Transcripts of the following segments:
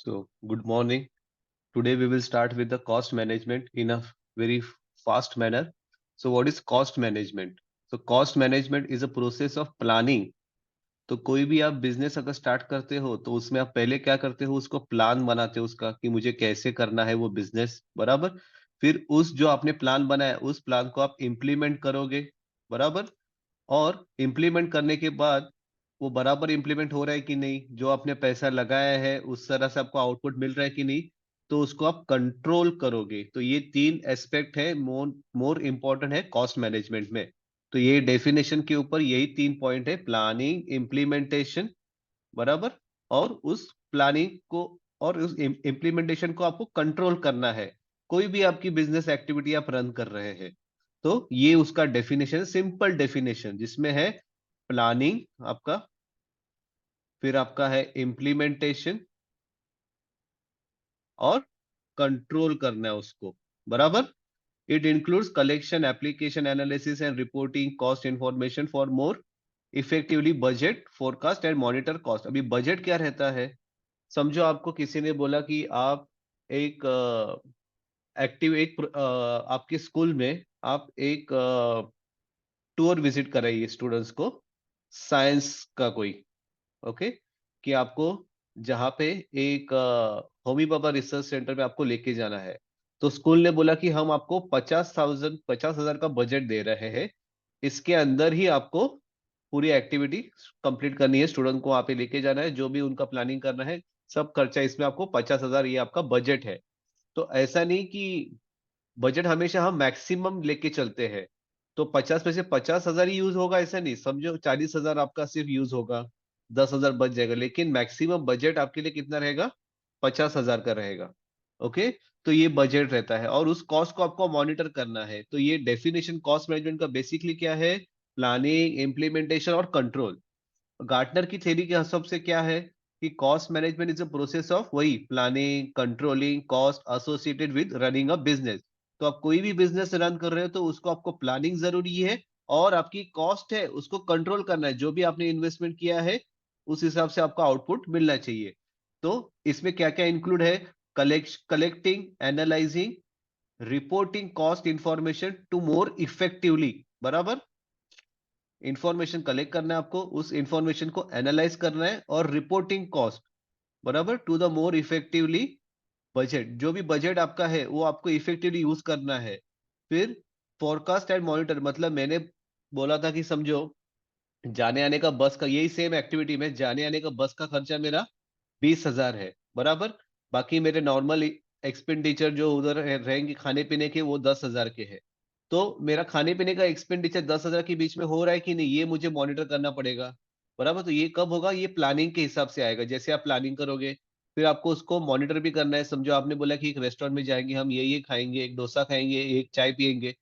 So, good morning. Today we will start with the cost management in a very fast manner. So, what is cost management? So, cost management is a process of planning. तो कोई भी आप business अगर start करते हो तो उसमें आप पहले क्या करते हो, उसको प्लान बनाते हो उसका कि मुझे कैसे करना है वो बिजनेस, बराबर। फिर उस जो आपने प्लान बनाया उस प्लान को आप इम्प्लीमेंट करोगे, बराबर। और इम्प्लीमेंट करने के बाद वो बराबर इम्प्लीमेंट हो रहा है कि नहीं, जो आपने पैसा लगाया है उस तरह से आपको आउटपुट मिल रहा है कि नहीं, तो उसको आप कंट्रोल करोगे। तो ये तीन एस्पेक्ट है, मोर मोर इंपॉर्टेंट है कॉस्ट मैनेजमेंट में। तो ये डेफिनेशन के ऊपर यही तीन पॉइंट है, प्लानिंग, इम्प्लीमेंटेशन, बराबर। और उस प्लानिंग को और उस इम्प्लीमेंटेशन को आपको कंट्रोल करना है। कोई भी आपकी बिजनेस एक्टिविटी आप रन कर रहे हैं तो ये उसका डेफिनेशन, सिंपल डेफिनेशन, जिसमें है प्लानिंग आपका, फिर आपका है इम्प्लीमेंटेशन, और कंट्रोल करना है उसको, बराबर। It includes collection, application, analysis and reporting cost information for more effectively budget, forecast and monitor cost. अभी बजट क्या रहता है? समझो आपको किसी ने बोला कि आप एक आपके स्कूल में आप एक टूर विजिट कराइए स्टूडेंट्स को, साइंस का कोई, ओके, कि आपको जहाँ पे एक होमी बाबा रिसर्च सेंटर में आपको लेके जाना है। तो स्कूल ने बोला कि हम आपको 50,000 का बजट दे रहे हैं, इसके अंदर ही आपको पूरी एक्टिविटी कंप्लीट करनी है, स्टूडेंट को वहां पे लेके जाना है, जो भी उनका प्लानिंग करना है सब खर्चा इसमें, आपको 50,000 ये आपका बजट है। तो ऐसा नहीं कि बजट हमेशा हम मैक्सिमम लेके चलते हैं, तो 50 में से 50,000 ही यूज होगा ऐसा नहीं, समझो 40,000 आपका सिर्फ यूज होगा, 10,000 बच जाएगा, लेकिन मैक्सिमम बजट आपके लिए कितना रहेगा? 50,000 का रहेगा। ओके, तो ये बजट रहता है और उस कॉस्ट को आपको मॉनिटर करना है। तो ये डेफिनेशन कॉस्ट मैनेजमेंट का बेसिकली क्या है? प्लानिंग, इम्प्लीमेंटेशन और कंट्रोल। गार्टनर की थ्योरी के हिसाब से क्या है कि cost management is a process of वही planning, controlling cost associated with running a business. तो आप कोई भी बिजनेस रन कर रहे हो तो उसको आपको प्लानिंग जरूरी है, और आपकी कॉस्ट है उसको कंट्रोल करना है, जो भी आपने इन्वेस्टमेंट किया है उस हिसाब से आपका आउटपुट मिलना चाहिए। तो इसमें क्या क्या इंक्लूड है? Collecting, analysing, reporting cost information to more effectively, बराबर। इंफॉर्मेशन कलेक्ट करना है आपको, उस इंफॉर्मेशन को एनालाइज करना है, और रिपोर्टिंग कॉस्ट, बराबर, to the more effectively budget. जो भी बजट आपका है वो आपको इफेक्टिवली यूज करना है। फिर फोरकास्ट एंड मॉनिटर, मतलब मैंने बोला था कि समझो जाने आने का बस का, यही सेम एक्टिविटी में जाने आने का बस का खर्चा मेरा 20,000 है, बराबर। बाकी मेरे नॉर्मल एक्सपेंडिचर जो उधर रहेंगे खाने पीने के, वो 10,000 के है। तो मेरा खाने पीने का एक्सपेंडिचर 10,000 के बीच में हो रहा है कि नहीं, ये मुझे मॉनिटर करना पड़ेगा, बराबर। तो ये कब होगा? ये प्लानिंग के हिसाब से आएगा। जैसे आप प्लानिंग करोगे फिर आपको उसको मॉनिटर भी करना है। समझो आपने बोला कि एक रेस्टोरेंट में जाएंगे, हम ये खाएंगे, एक डोसा खाएंगे, एक चाय पियेंगे,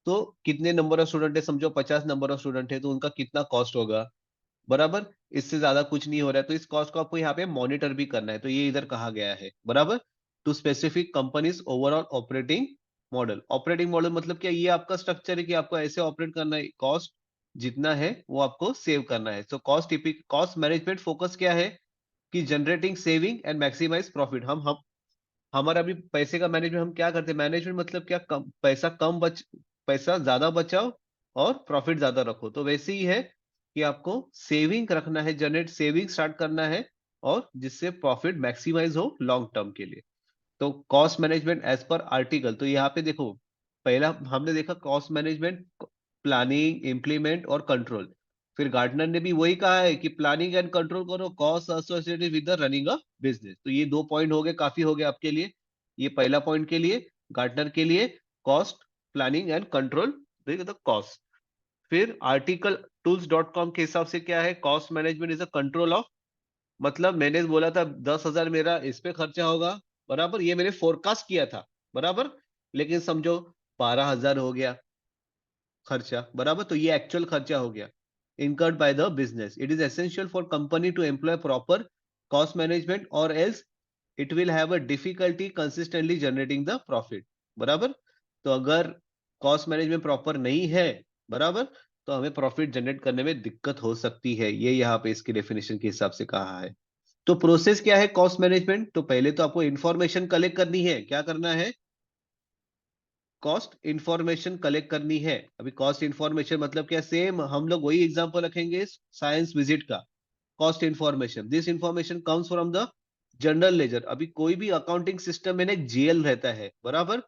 तो कितने नंबर ऑफ स्टूडेंट है? समझो 50 नंबर ऑफ स्टूडेंट है, तो उनका कितना कॉस्ट होगा, बराबर। इससे ज्यादा कुछ नहीं हो रहा है, तो इस कॉस्ट को आपको यहाँ पे मॉनिटर भी करना है, तो ये इधर कहा गया है, बराबर। To specific companies overall operating model. Operating model मतलब क्या? ये आपका स्ट्रक्चर है कि आपको ऐसे ऑपरेट करना है, कॉस्ट जितना है वो आपको सेव करना है। सो कॉस्ट मैनेजमेंट फोकस क्या है कि generating saving and maximise profit. हम हमारा अभी पैसे का मैनेजमेंट हम क्या करते हैं? मैनेजमेंट मतलब क्या? कम बच पैसा ज्यादा बचाओ और प्रॉफिट ज्यादा रखो। तो वैसे ही है कि आपको सेविंग रखना है, जनरेट सेविंग स्टार्ट करना है, और जिससे प्रॉफिट मैक्सिमाइज हो लॉन्ग टर्म के लिए। तो cost management as per article, तो यहाँ पे देखो, पहला हमने देखा कॉस्ट मैनेजमेंट, प्लानिंग, इम्प्लीमेंट और कंट्रोल। फिर गार्टनर ने भी वही कहा है कि प्लानिंग एंड कंट्रोल करो cost associated with the running a business. तो ये दो पॉइंट हो गए, काफी हो गए आपके लिए। ये पहला पॉइंट के लिए, गार्टनर के लिए, cost, planning and control the cost. फिर आर्टिकल tools.com के हिसाब से क्या है? Cost management is a control of, मतलब मैंने बोला था 10,000 मेरा इस पे खर्चा होगा, बराबर, ये मैंने फोरकास्ट किया था, बराबर, लेकिन समझो 12,000 हो गया खर्चा, बराबर। तो ये एक्चुअल खर्चा हो गया incurred by the business. It is essential for company to employ proper cost management or else it will have a difficulty consistently generating the profit, बराबर। तो अगर कॉस्ट मैनेजमेंट प्रॉपर नहीं है, बराबर, तो हमें प्रॉफिट जनरेट करने में दिक्कत हो सकती है। ये यहाँ पे इसकी डेफिनेशन के हिसाब से कहा है। तो प्रोसेस क्या है कॉस्ट मैनेजमेंट? तो पहले तो आपको इंफॉर्मेशन कलेक्ट करनी है। क्या करना है? कॉस्ट इंफॉर्मेशन कलेक्ट करनी है। अभी कॉस्ट इंफॉर्मेशन मतलब क्या? सेम हम लोग वही एग्जांपल रखेंगे साइंस विजिट का। Cost information, this information comes from the general ledger. अभी कोई भी अकाउंटिंग सिस्टम में ना एक जीएल रहता है, बराबर,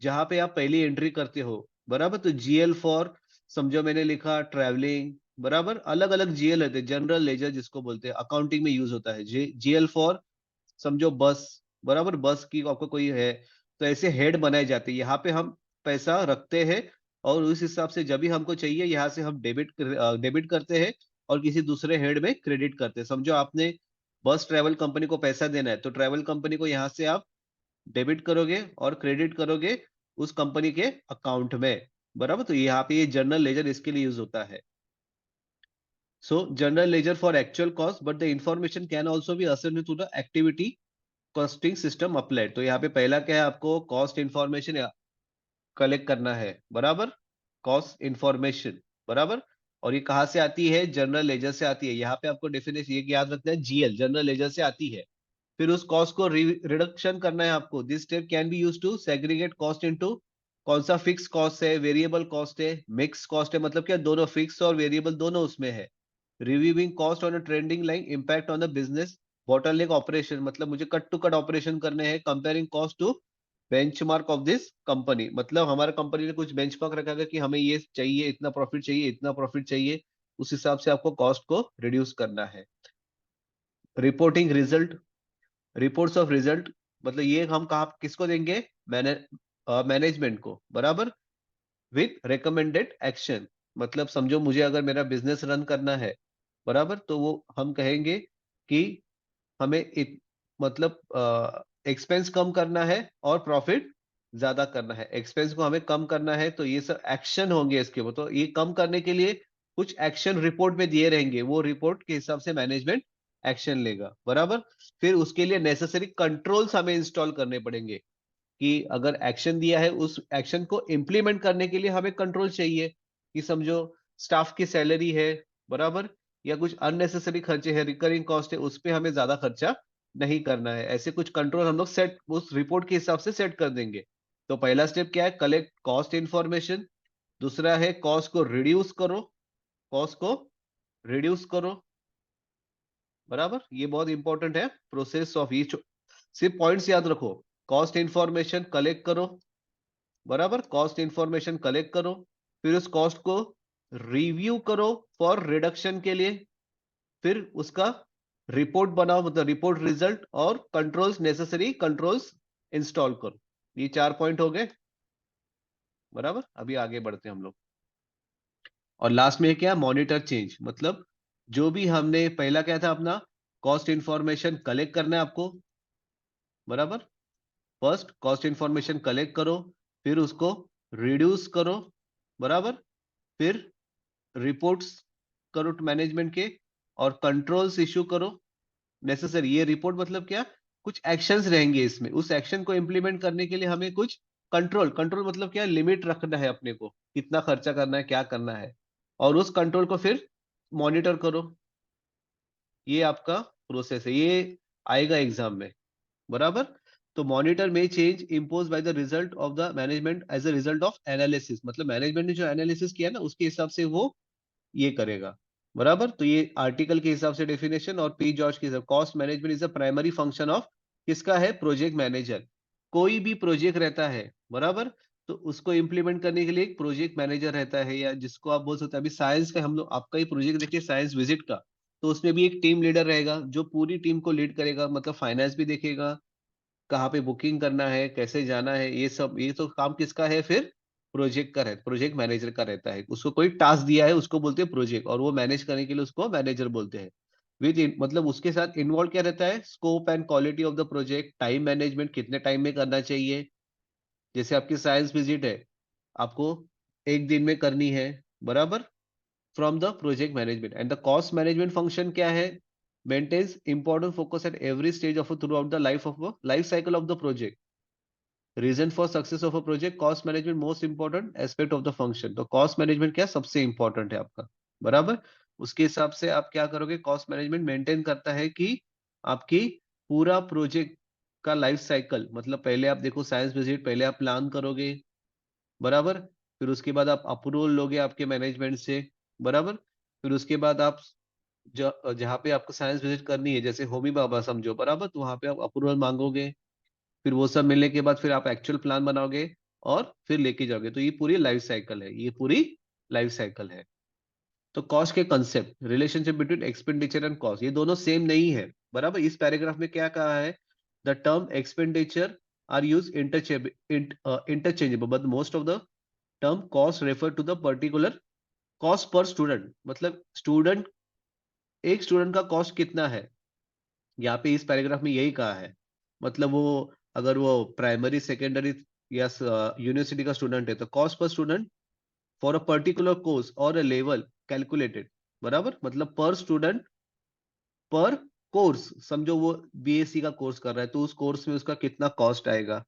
जहां पे आप पहली एंट्री करते हो, बराबर। तो जीएल फॉर, समझो मैंने लिखा ट्रैवलिंग, बराबर। अलग अलग जीएल रहते हैं, जनरल लेजर जिसको बोलते हैं, अकाउंटिंग में यूज होता है। जीएल फॉर, समझो बस, बराबर, बस की आपको कोई है, तो ऐसे हेड बनाए जाते हैं। यहाँ पे हम पैसा रखते हैं और उस हिसाब से जब भी हमको चाहिए यहाँ से हम डेबिट करते हैं और किसी दूसरे हेड में क्रेडिट करते हैं। समझो आपने बस ट्रैवल कंपनी को पैसा देना है, तो ट्रैवल कंपनी को यहाँ से आप डेबिट करोगे और क्रेडिट करोगे उस कंपनी के अकाउंट में, बराबर। तो यहाँ पे ये जनरल लेजर इसके लिए यूज होता है। So general ledger for actual cost, but the information can also be assigned to the activity costing system applied. तो यहाँ पे पहला क्या है, आपको कॉस्ट इंफॉर्मेशन कलेक्ट करना है, बराबर। कॉस्ट इंफॉर्मेशन, बराबर। और ये कहाँ से आती है? जनरल लेजर से आती है। यहाँ पे आपको डेफिनेशन ये याद रखना है, जीएल जनरल लेजर से आती है। फिर उस कॉस्ट को रिडक्शन करना है आपको। This step can be use to segregate cost into, कौन सा फिक्स कॉस्ट है, वेरिएबल कॉस्ट है, मिक्स कॉस्ट है, मतलब क्या दोनों फिक्स और वेरिएबल दोनों उसमें है। Reviewing cost on a trending line, impact on the business bottleneck operation, मतलब मुझे कट टू कट ऑपरेशन करने हैं। Comparing cost to benchmark of this company, मतलब हमारा कंपनी ने कुछ बेंचमार्क रखा है कि हमें ये चाहिए, इतना प्रॉफिट चाहिए, इतना प्रॉफिट चाहिए, उस हिसाब से आपको कॉस्ट को रिड्यूस करना है। Reporting result, reports of result, मतलब ये हम कहा किसको देंगे? मैने मैनेजमेंट को, बराबर। विथ रिकमेंडेड एक्शन, मतलब समझो मुझे अगर मेरा बिजनेस रन करना है, बराबर, तो वो हम कहेंगे कि हमें मतलब एक्सपेंस कम करना है और प्रॉफिट ज्यादा करना है। एक्सपेंस को हमें कम करना है, तो ये सब एक्शन होंगे इसके वो। तो ये कम करने के लिए कुछ एक्शन रिपोर्ट में दिए रहेंगे, वो रिपोर्ट के हिसाब से मैनेजमेंट एक्शन लेगा, बराबर। फिर उसके लिए नेसेसरी कंट्रोल्स हमें इंस्टॉल करने पड़ेंगे कि अगर एक्शन दिया है उस एक्शन को इंप्लीमेंट करने के लिए हमें कंट्रोल चाहिए। कि समझो स्टाफ की सैलरी है, बराबर, या कुछ अननेसेसरी खर्चे हैं, रिकरिंग कॉस्ट है, उस पे हमें ज्यादा खर्चा नहीं करना है। ऐसे कुछ कंट्रोल हम लोग सेट उस रिपोर्ट के हिसाब से सेट कर देंगे। तो पहला स्टेप क्या है? Collect cost information. दूसरा है कॉस्ट को रिड्यूस करो, कॉस्ट को रिड्यूस करो, बराबर। ये बहुत इंपॉर्टेंट है प्रोसेस ऑफ ईच। सिर्फ पॉइंट्स याद रखो। कॉस्ट इंफॉर्मेशन कलेक्ट करो, बराबर, कॉस्ट इंफॉर्मेशन कलेक्ट करो। फिर उस कॉस्ट को रिव्यू करो फॉर रिडक्शन के लिए। फिर उसका रिपोर्ट बनाओ, मतलब रिपोर्ट रिजल्ट, और कंट्रोल्स, नेसेसरी कंट्रोल्स इंस्टॉल करो। ये 4 पॉइंट हो गए, बराबर। अभी आगे बढ़ते हैं हम लोग। और लास्ट में क्या? मॉनिटर चेंज, मतलब जो भी हमने पहला क्या था अपना, कॉस्ट इंफॉर्मेशन कलेक्ट करना है आपको, बराबर। फर्स्ट कॉस्ट इंफॉर्मेशन कलेक्ट करो, फिर उसको रिड्यूस करो, बराबर। फिर रिपोर्ट्स करो मैनेजमेंट के, और कंट्रोल्स इशू करो, नेसेसरी। ये रिपोर्ट मतलब क्या? कुछ एक्शंस रहेंगे इसमें, उस एक्शन को इंप्लीमेंट करने के लिए हमें कुछ कंट्रोल, कंट्रोल मतलब क्या? लिमिट रखना है अपने को, कितना खर्चा करना है, क्या करना है, और उस कंट्रोल को फिर मॉनिटर करो। ये आपका प्रोसेस है, ये आएगा एग्जाम में, बराबर। तो मॉनिटर में change impose by the result of the management as a result of analysis, मतलब मैनेजमेंट ने जो एनालिसिस किया ना उसके हिसाब से वो ये करेगा, बराबर। तो ये आर्टिकल के हिसाब से डेफिनेशन, और पी जॉर्ज के हिसाब, cost management is a primary function of, किसका है? Project manager. कोई भी प्रोजेक्ट रहता है, बराबर, तो उसको इंप्लीमेंट करने के लिए एक प्रोजेक्ट मैनेजर रहता है, या जिसको आप बोल सकते हैं, अभी साइंस का हम लोग, आपका ही प्रोजेक्ट देखिए साइंस विजिट का, तो उसमें भी एक टीम लीडर रहेगा जो पूरी टीम को लीड करेगा, मतलब फाइनेंस भी देखेगा, कहाँ पे बुकिंग करना है, कैसे जाना है, ये सब, ये तो काम किसका है फिर? प्रोजेक्ट का रहता, प्रोजेक्ट मैनेजर का रहता है। उसको कोई टास्क दिया है उसको बोलते हैं प्रोजेक्ट, और वो मैनेज करने के लिए उसको मैनेजर बोलते हैं। विद मतलब उसके साथ इन्वॉल्व क्या रहता है? Scope and quality of the project, time management, कितने टाइम में करना चाहिए। जैसे आपकी साइंस विजिट है, आपको एक दिन में करनी है, बराबर, from the project management. And the cost management function क्या है? Maintains important focus at every stage of throughout the life cycle of the project. Reason for success of a project, cost management most important aspect of the function. तो cost management क्या सबसे important है आपका, बराबर। उसके हिसाब से आप क्या करोगे? कॉस्ट मैनेजमेंट मेंटेन करता है कि आपकी पूरा प्रोजेक्ट का लाइफ साइकिल, मतलब पहले आप देखो साइंस विजिट, पहले आप प्लान करोगे, बराबर, फिर उसके बाद आप अप्रूवल लोगे आपके मैनेजमेंट से, बराबर, फिर उसके बाद आप जहाँ पे आपको साइंस विजिट करनी है, जैसे होमी बाबा समझो, बराबर, तो वहां पे आप अप्रूवल मांगोगे, फिर वो सब मिलने के बाद फिर आप एक्चुअल प्लान बनाओगे और फिर लेके जाओगे। तो ये पूरी लाइफ साइकिल है, ये पूरी लाइफ साइकिल है। तो कॉस्ट के concept, relationship between expenditure and cost, ये दोनों सेम नहीं है, बराबर। इस पैराग्राफ में क्या कहा है, the term expenditure are use interchangeable but most of the term cost refer to the particular cost per student, मतलब स्टूडेंट, एक स्टूडेंट का कॉस्ट कितना है, यहाँ पे इस पैराग्राफ में यही कहा है। मतलब वो अगर वो प्राइमरी सेकेंडरी या यूनिवर्सिटी का स्टूडेंट है तो cost per student for a particular course और अ लेवल कैलकुलेटेड, बराबर, मतलब पर स्टूडेंट पर कोर्स, समझो वो बीएससी का कोर्स कर रहा है तो उस कोर्स में उसका कितना कॉस्ट आएगा,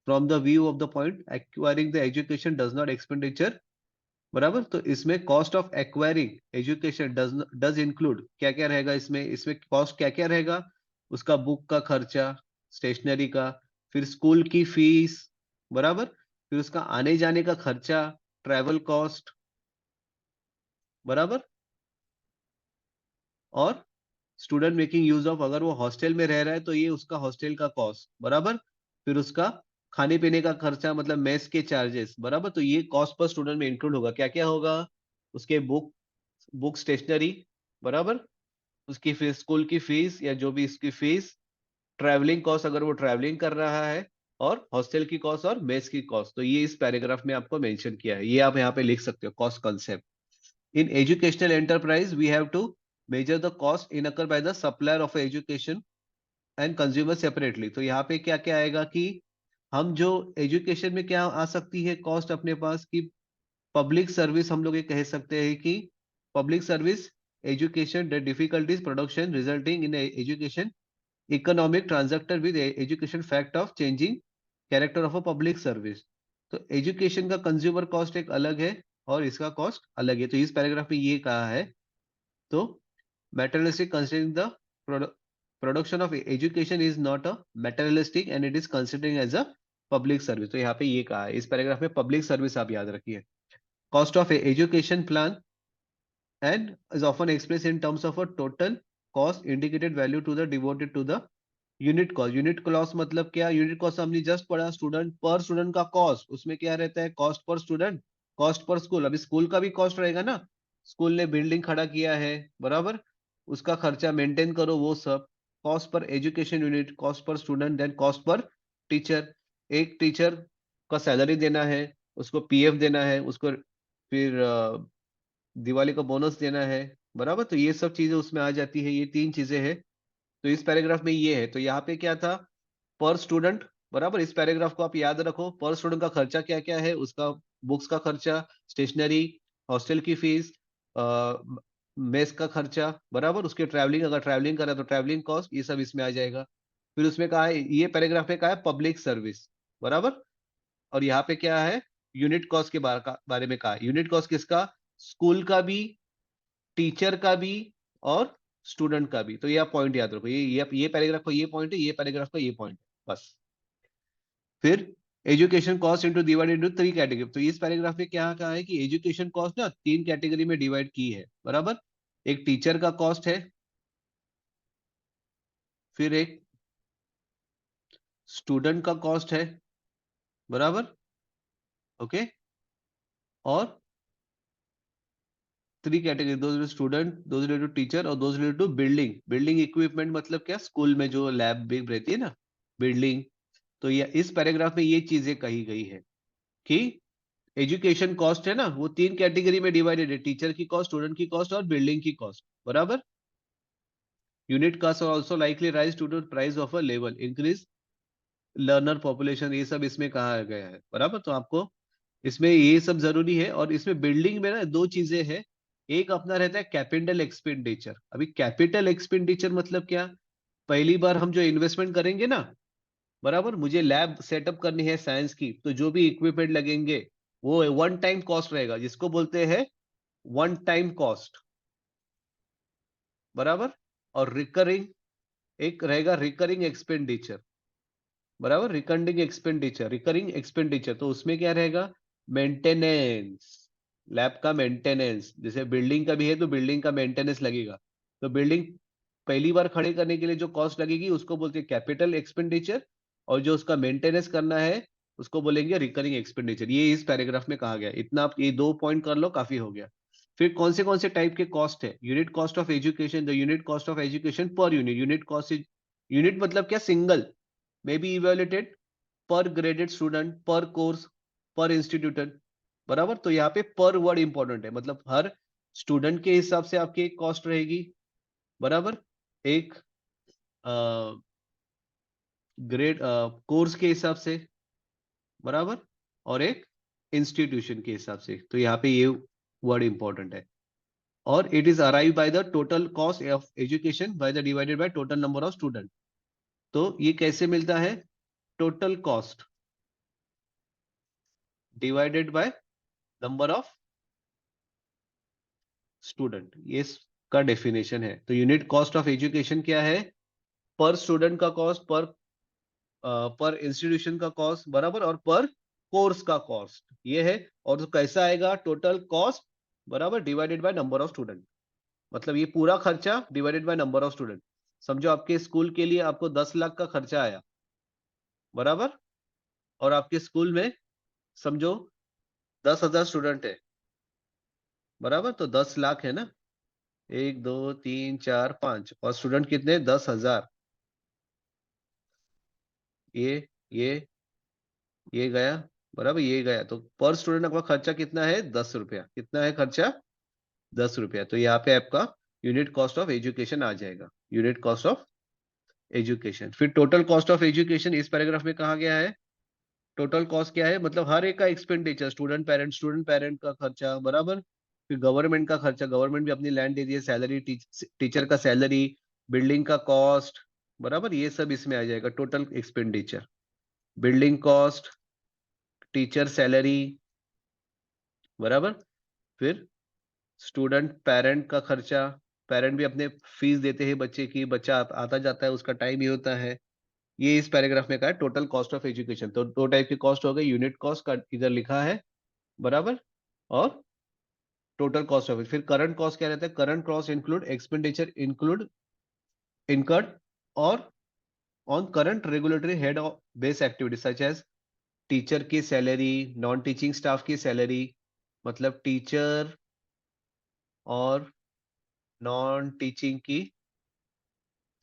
from the view of the point acquiring the education does not expenditure, बराबर। तो इसमें cost of acquiring education does include क्या क्या रहेगा, इसमें इसमें कॉस्ट क्या क्या रहेगा, उसका बुक का खर्चा, स्टेशनरी का, फिर स्कूल की फीस, बराबर, फिर उसका आने जाने का खर्चा, ट्रैवल कॉस्ट, बराबर, और स्टूडेंट मेकिंग यूज ऑफ, अगर वो हॉस्टल में रह रहा है तो ये उसका हॉस्टल का कॉस्ट, बराबर, फिर उसका खाने पीने का खर्चा मतलब मेस के चार्जेस, बराबर। तो ये कॉस्ट पर स्टूडेंट में इंक्लूड होगा, क्या क्या होगा, उसके बुक स्टेशनरी, बराबर, उसकी फीस, स्कूल की फीस या जो भी इसकी फीस, ट्रैवलिंग कॉस्ट अगर वो ट्रैवलिंग कर रहा है, और हॉस्टल की कॉस्ट और मेस की कॉस्ट। तो ये इस पैराग्राफ में आपको मेंशन किया है, ये आप यहाँ पे लिख सकते हो cost concept. In educational enterprise, we have to measure the cost incurred by the supplier of education and consumer separately. तो यहाँ पे क्या क्या आएगा कि हम जो एजुकेशन में क्या आ सकती है कॉस्ट अपने पास की, पब्लिक सर्विस, हम लोग ये कह सकते हैं कि public service education, the difficulties production resulting in education economic transactor with education fact of changing character of a public service. तो एजुकेशन का कंज्यूमर कॉस्ट एक अलग है और इसका कॉस्ट अलग है, तो इस पैराग्राफ में ये कहा है। तो materialistic considering the production of education is not a materialistic and it is considering as a public service। तो यहाँ पे ये कहा है इस पैराग्राफ में, पब्लिक सर्विस आप याद रखिए। Cost of education plan and is often expressed in terms of a total cost indicated value to the devoted to the unit cost. Unit cost मतलब क्या, यूनिट कॉस्ट हमने जस्ट पढ़ा, student पर student का cost, उसमें क्या रहता है, cost per student, cost per school. अभी स्कूल का भी कॉस्ट रहेगा ना, स्कूल ने बिल्डिंग खड़ा किया है, बराबर, उसका खर्चा मेंटेन करो, वो सब cost per education unit, cost per student, then cost per teacher. एक टीचर का सैलरी देना है, उसको पीएफ देना है, उसको फिर दिवाली का बोनस देना है, बराबर। तो ये सब चीजें उसमें आ जाती है, ये तीन चीजें हैं। तो इस पैराग्राफ में ये है, तो यहाँ पे क्या था, पर स्टूडेंट, बराबर, इस पैराग्राफ को आप याद रखो, पर स्टूडेंट का खर्चा क्या क्या है, उसका बुक्स का खर्चा, स्टेशनरी, हॉस्टल की फीस, मेस का खर्चा, बराबर, उसके ट्रैवलिंग, अगर ट्रैवलिंग करा तो ट्रैवलिंग कॉस्ट, ये सब इसमें आ जाएगा। फिर उसमें कहा है, ये पैराग्राफ में कहा है पब्लिक सर्विस, बराबर, और यहाँ पे क्या है, यूनिट कॉस्ट के बारे में कहा। यूनिट कॉस्ट किसका, स्कूल का भी, टीचर का भी, और स्टूडेंट का भी। तो ये आप पॉइंट याद रखो, ये पैराग्राफ का ये पॉइंट है, ये पैराग्राफ का ये पॉइंट है, बस। फिर education cost into divide into three category. तो इस पैराग्राफ में क्या कहा है कि एजुकेशन कॉस्ट ना तीन कैटेगरी में डिवाइड की है, बराबर। एक टीचर का कॉस्ट है, फिर एक स्टूडेंट का कॉस्ट है, बराबर, ओके, और थ्री कैटेगरी, दो स्टूडेंट, दो रिलेटेड टू टीचर, और दो related to building. Building equipment मतलब क्या, स्कूल में जो लैब भी रहती है ना, बिल्डिंग। तो ये इस पैराग्राफ में ये चीजें कही गई है कि एजुकेशन कॉस्ट है ना, वो तीन कैटेगरी में डिवाइडेड है, टीचर की कॉस्ट, स्टूडेंट की कॉस्ट और बिल्डिंग की कॉस्ट, बराबर। Unit cost also likely rise to the price of a level increase learner population, ये सब इसमें कहा गया है, बराबर। तो आपको इसमें ये सब जरूरी है। और इसमें बिल्डिंग में ना दो चीजें हैं, एक अपना रहता है कैपिटल एक्सपेंडिचर। अभी कैपिटल एक्सपेंडिचर मतलब क्या, पहली बार हम जो इन्वेस्टमेंट करेंगे ना, बराबर, मुझे लैब सेटअप करनी है साइंस की, तो जो भी इक्विपमेंट लगेंगे वो वन टाइम कॉस्ट रहेगा, जिसको बोलते हैं वन टाइम कॉस्ट, बराबर। और रिकरिंग एक रहेगा रिकरिंग एक्सपेंडिचर, बराबर, रिकरिंग एक्सपेंडिचर तो उसमें क्या रहेगा, मेंटेनेंस, लैब का मेंटेनेंस, जैसे बिल्डिंग का भी है तो बिल्डिंग का मेंटेनेंस लगेगा, तो बिल्डिंग पहली बार खड़े करने के लिए जो कॉस्ट लगेगी उसको बोलते हैं कैपिटल एक्सपेंडिचर, और जो उसका मेंटेनेंस करना है उसको बोलेंगे रिकरिंग एक्सपेंडिचर। ये इस पैराग्राफ में कहा गया, इतना आप ये 2 पॉइंट कर लो, काफी हो गया। फिर कौन से टाइप के कॉस्ट है, unit cost of education, the unit cost of education per unit, unit cost is, unit मतलब क्या, single, may be evaluated per graded student, per course, per instituted, बराबर। तो यहाँ पे पर वर्ड इंपॉर्टेंट है, मतलब हर स्टूडेंट के हिसाब से आपकी एक कॉस्ट रहेगी, बराबर, एक ग्रेड कोर्स के हिसाब से, बराबर, और एक इंस्टीट्यूशन के हिसाब से, तो यहाँ पे ये वर्ड इंपॉर्टेंट है। और it is arrive by the total cost of education by the divided by total number of student. तो ये कैसे मिलता है, total cost divided by number of student, ये इसका डेफिनेशन है। तो यूनिट कॉस्ट ऑफ एजुकेशन क्या है, पर स्टूडेंट का कॉस्ट, पर इंस्टीट्यूशन का कॉस्ट, बराबर, और पर कोर्स का कॉस्ट ये है। और तो कैसा आएगा, टोटल कॉस्ट, बराबर, divided by number of student, मतलब ये पूरा खर्चा divided by number of student. समझो आपके स्कूल के लिए आपको 10 लाख का खर्चा आया, बराबर, और आपके स्कूल में समझो 10,000 स्टूडेंट है, बराबर, तो 10 लाख है ना, 1 2 3 4 5, और स्टूडेंट कितने, 10,000, ये ये ये गया, बराबर, ये गया, तो पर स्टूडेंट आपका खर्चा कितना है, 10 रुपया, कितना है खर्चा, 10 रुपया। तो यहाँ पे आपका यूनिट कॉस्ट ऑफ एजुकेशन आ जाएगा, यूनिट कॉस्ट ऑफ एजुकेशन। फिर टोटल कॉस्ट ऑफ एजुकेशन इस पैराग्राफ में कहा गया है, टोटल कॉस्ट क्या है, मतलब हर एक का एक्सपेंडिचर, स्टूडेंट पेरेंट का खर्चा, बराबर, फिर गवर्नमेंट का खर्चा, गवर्नमेंट भी अपनी लैंड दे दी है, सैलरी, टीचर का सैलरी, बिल्डिंग का कॉस्ट, बराबर, ये सब इसमें आ जाएगा total expenditure, building cost, teacher salary, बराबर, फिर स्टूडेंट पेरेंट का खर्चा, पेरेंट भी अपने फीस देते हैं बच्चे की, बच्चा आता जाता है, उसका टाइम ही होता है। ये इस पैराग्राफ में कहा है टोटल कॉस्ट ऑफ एजुकेशन। तो दो टाइप के कॉस्ट हो गए, यूनिट कॉस्ट का इधर लिखा है, बराबर, और टोटल कॉस्ट ऑफ, फिर करंट कॉस्ट क्या रहता है, current cost include expenditure include incurred और on current regulatory head of base activity such as teacher की सैलरी, नॉन टीचिंग स्टाफ की सैलरी, मतलब टीचर और नॉन टीचिंग की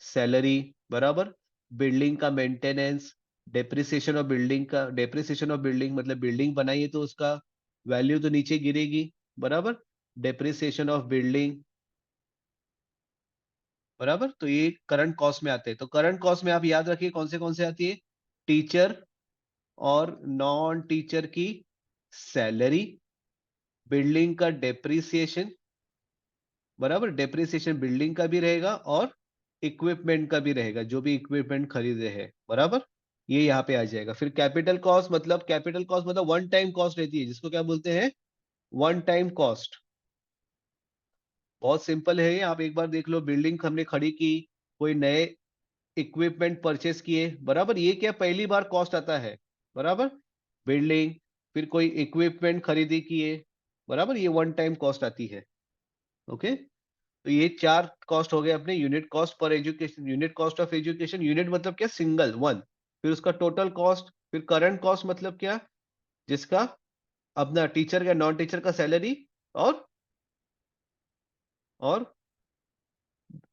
सैलरी, बराबर, बिल्डिंग का मेंटेनेंस, डेप्रिसिएशन ऑफ बिल्डिंग मतलब बिल्डिंग बनाई है तो उसका वैल्यू तो नीचे गिरेगी, बराबर, डेप्रिसिएशन ऑफ बिल्डिंग, बराबर। तो ये करंट कॉस्ट में आते हैं। तो करंट कॉस्ट में आप याद रखिए कौन से आती है, टीचर और नॉन टीचर की सैलरी, बिल्डिंग का डेप्रिसिएशन, बराबर, डेप्रिसिएशन बिल्डिंग का भी रहेगा और इक्विपमेंट का भी रहेगा, जो भी इक्विपमेंट खरीदे हैं, बराबर, ये यहाँ पे आ जाएगा। फिर कैपिटल कॉस्ट मतलब वन टाइम कॉस्ट रहती है, जिसको क्या बोलते हैं, वन टाइम कॉस्ट। बहुत सिंपल है ये, आप एक बार देख लो, बिल्डिंग हमने खड़ी की, कोई नए इक्विपमेंट परचेस किए, बराबर, ये क्या पहली बार कॉस्ट आता है, बराबर, बिल्डिंग, फिर कोई इक्विपमेंट खरीदी किए, बराबर, ये वन टाइम कॉस्ट आती है। ओके, तो ये 4 कॉस्ट हो गए अपने, unit cost per education, unit cost of education, unit मतलब क्या, सिंगल वन, फिर उसका टोटल कॉस्ट, फिर करंट कॉस्ट मतलब क्या, जिसका अपना टीचर का नॉन टीचर का सैलरी और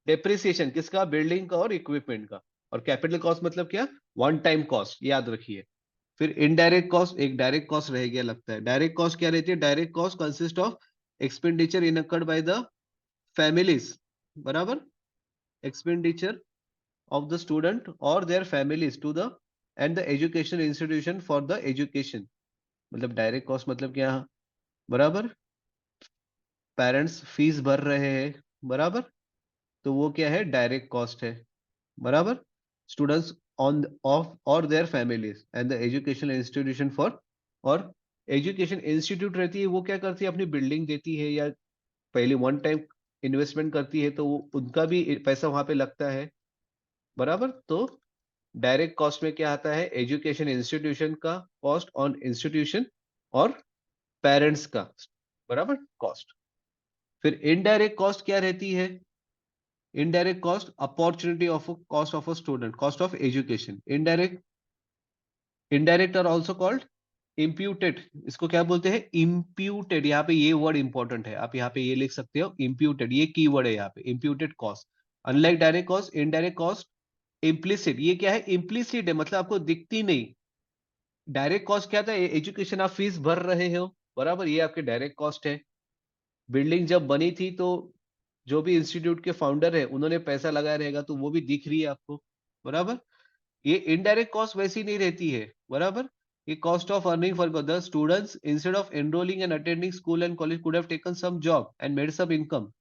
डेप्रिसिएशन किसका, बिल्डिंग का और इक्विपमेंट का, और कैपिटल कॉस्ट मतलब क्या, वन टाइम कॉस्ट, याद रखिए। फिर इनडायरेक्ट कॉस्ट, एक डायरेक्ट कॉस्ट रह गया लगता है, डायरेक्ट कॉस्ट क्या रहती है, direct cost consist of expenditure incurred by the families, बराबर, expenditure of the student or their families to the and the education institution for the education, मतलब डायरेक्ट कॉस्ट मतलब क्या, बराबर, पेरेंट्स फीस भर रहे हैं, बराबर, तो वो क्या है, डायरेक्ट कॉस्ट है, बराबर, स्टूडेंट्स ऑन ऑफ और their families and the education institution for, और एजुकेशन इंस्टीट्यूट रहती है, वो क्या करती है, अपनी बिल्डिंग देती है या पहले वन टाइम इन्वेस्टमेंट करती है, तो उनका भी पैसा वहां पे लगता है, बराबर। तो डायरेक्ट कॉस्ट में क्या आता है, एजुकेशन इंस्टीट्यूशन का कॉस्ट ऑन इंस्टीट्यूशन और पेरेंट्स का बराबर कॉस्ट। फिर इनडायरेक्ट कॉस्ट क्या रहती है, indirect cost opportunity of cost of a student, cost of education. Indirect are also called imputed, इसको क्या बोलते हैं, इम्प्यूटेड। यहाँ पे ये वर्ड इंपॉर्टेंट है, आप यहाँ पे ये लिख सकते हो इम्प्यूटेड, ये की वर्ड है यहाँ पे, imputed cost. Unlike direct cost, indirect cost implicit, ये क्या है, इम्प्लिसिट है, मतलब आपको दिखती नहीं। डायरेक्ट कॉस्ट क्या था, एजुकेशन आप फीस भर रहे हो बराबर, ये आपके डायरेक्ट कॉस्ट है। बिल्डिंग जब बनी थी तो जो भी इंस्टीट्यूट के फाउंडर है उन्होंने पैसा लगाया रहेगा, तो वो भी दिख रही है आपको बराबर। ये इनडायरेक्ट कॉस्ट वैसी नहीं रहती है बराबर। ये cost of earning for the students instead of enrolling and attending school and college could have taken some job and made some income.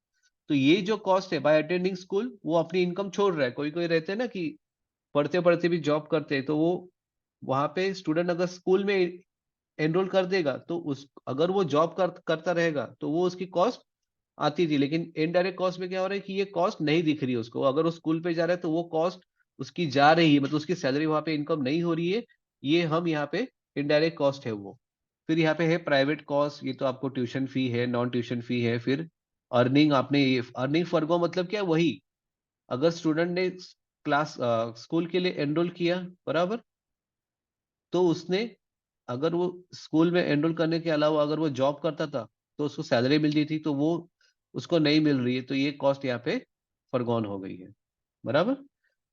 तो ये जो कॉस्ट है बाय अटेंडिंग स्कूल, वो अपनी इनकम छोड़ रहा है। कोई कोई रहते हैं ना कि पढ़ते पढ़ते भी जॉब करते हैं, तो वो वहां पे स्टूडेंट अगर स्कूल में एनरोल कर देगा तो उस अगर वो जॉब करता रहेगा तो वो उसकी कॉस्ट आती थी। लेकिन इनडायरेक्ट कॉस्ट में क्या हो रहा है कि ये कॉस्ट नहीं दिख रही है उसको, अगर वो स्कूल पे जा रहा है तो वो कॉस्ट उसकी जा रही है, मतलब उसकी सैलरी वहां पे इनकम नहीं हो रही है, ये हम यहाँ पे इनडायरेक्ट कॉस्ट है वो। फिर यहाँ पे है प्राइवेट कॉस्ट, ये तो आपको ट्यूशन फी है, नॉन ट्यूशन फी है। फिर अर्निंग, आपने ये अर्निंग फॉरगो मतलब क्या है, वही अगर स्टूडेंट ने क्लास स्कूल के लिए एनरोल किया बराबर, तो उसने अगर वो स्कूल में एनरोल करने के अलावा अगर वो जॉब करता था तो उसको सैलरी मिलती थी, तो वो उसको नहीं मिल रही है, तो ये कॉस्ट यहाँ पे फॉरगॉन हो गई है बराबर।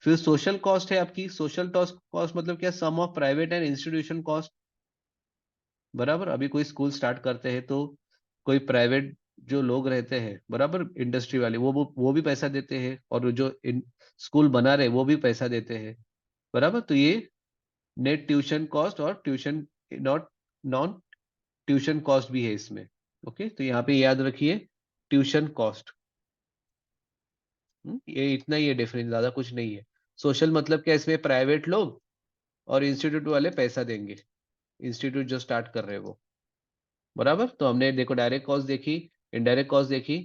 फिर सोशल कॉस्ट है आपकी, सोशल कॉस्ट मतलब क्या, sum of private and institution cost बराबर। अभी कोई स्कूल स्टार्ट करते हैं तो कोई प्राइवेट जो लोग रहते हैं बराबर, इंडस्ट्री वाले, वो भी पैसा देते हैं, और जो स्कूल बना रहे वो भी पैसा देते हैं बराबर। तो ये नेट ट्यूशन कॉस्ट और tuition not non tuition cost भी है इसमें। ओके, तो यहाँ पे याद रखिए ट्यूशन कॉस्ट। ये इतना ही है डिफरेंस, ज्यादा कुछ नहीं है। सोशल मतलब क्या, इसमें प्राइवेट लोग और इंस्टीट्यूट वाले पैसा देंगे, इंस्टीट्यूट जो स्टार्ट कर रहे हैं वो बराबर। तो हमने देखो डायरेक्ट कॉस्ट देखी, इनडायरेक्ट कॉस्ट देखी,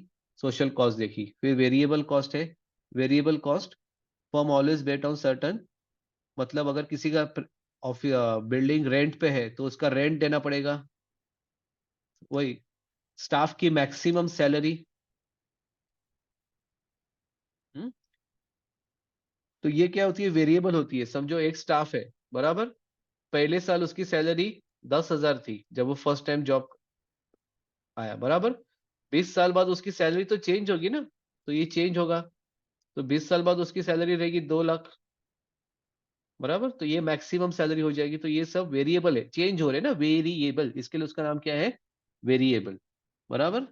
सोशल कॉस्ट देखी। फिर वेरिएबल कॉस्ट है। Variable cost form always based on certain, मतलब अगर किसी का बिल्डिंग रेंट पे है तो उसका रेंट देना पड़ेगा, वही स्टाफ की मैक्सिमम सैलरी। तो ये क्या होती है, वेरिएबल होती है। समझो एक स्टाफ है बराबर, पहले साल उसकी सैलरी 10,000 थी जब वो फर्स्ट टाइम जॉब आया बराबर। 20 साल बाद उसकी सैलरी तो चेंज होगी ना, तो ये चेंज होगा, तो 20 साल बाद उसकी सैलरी रहेगी 2 लाख बराबर। तो ये मैक्सिमम सैलरी हो जाएगी। तो ये सब वेरिएबल है, चेंज हो रहे हैं ना, वेरिएबल, इसके लिए उसका नाम क्या है, वेरिएबल बराबर।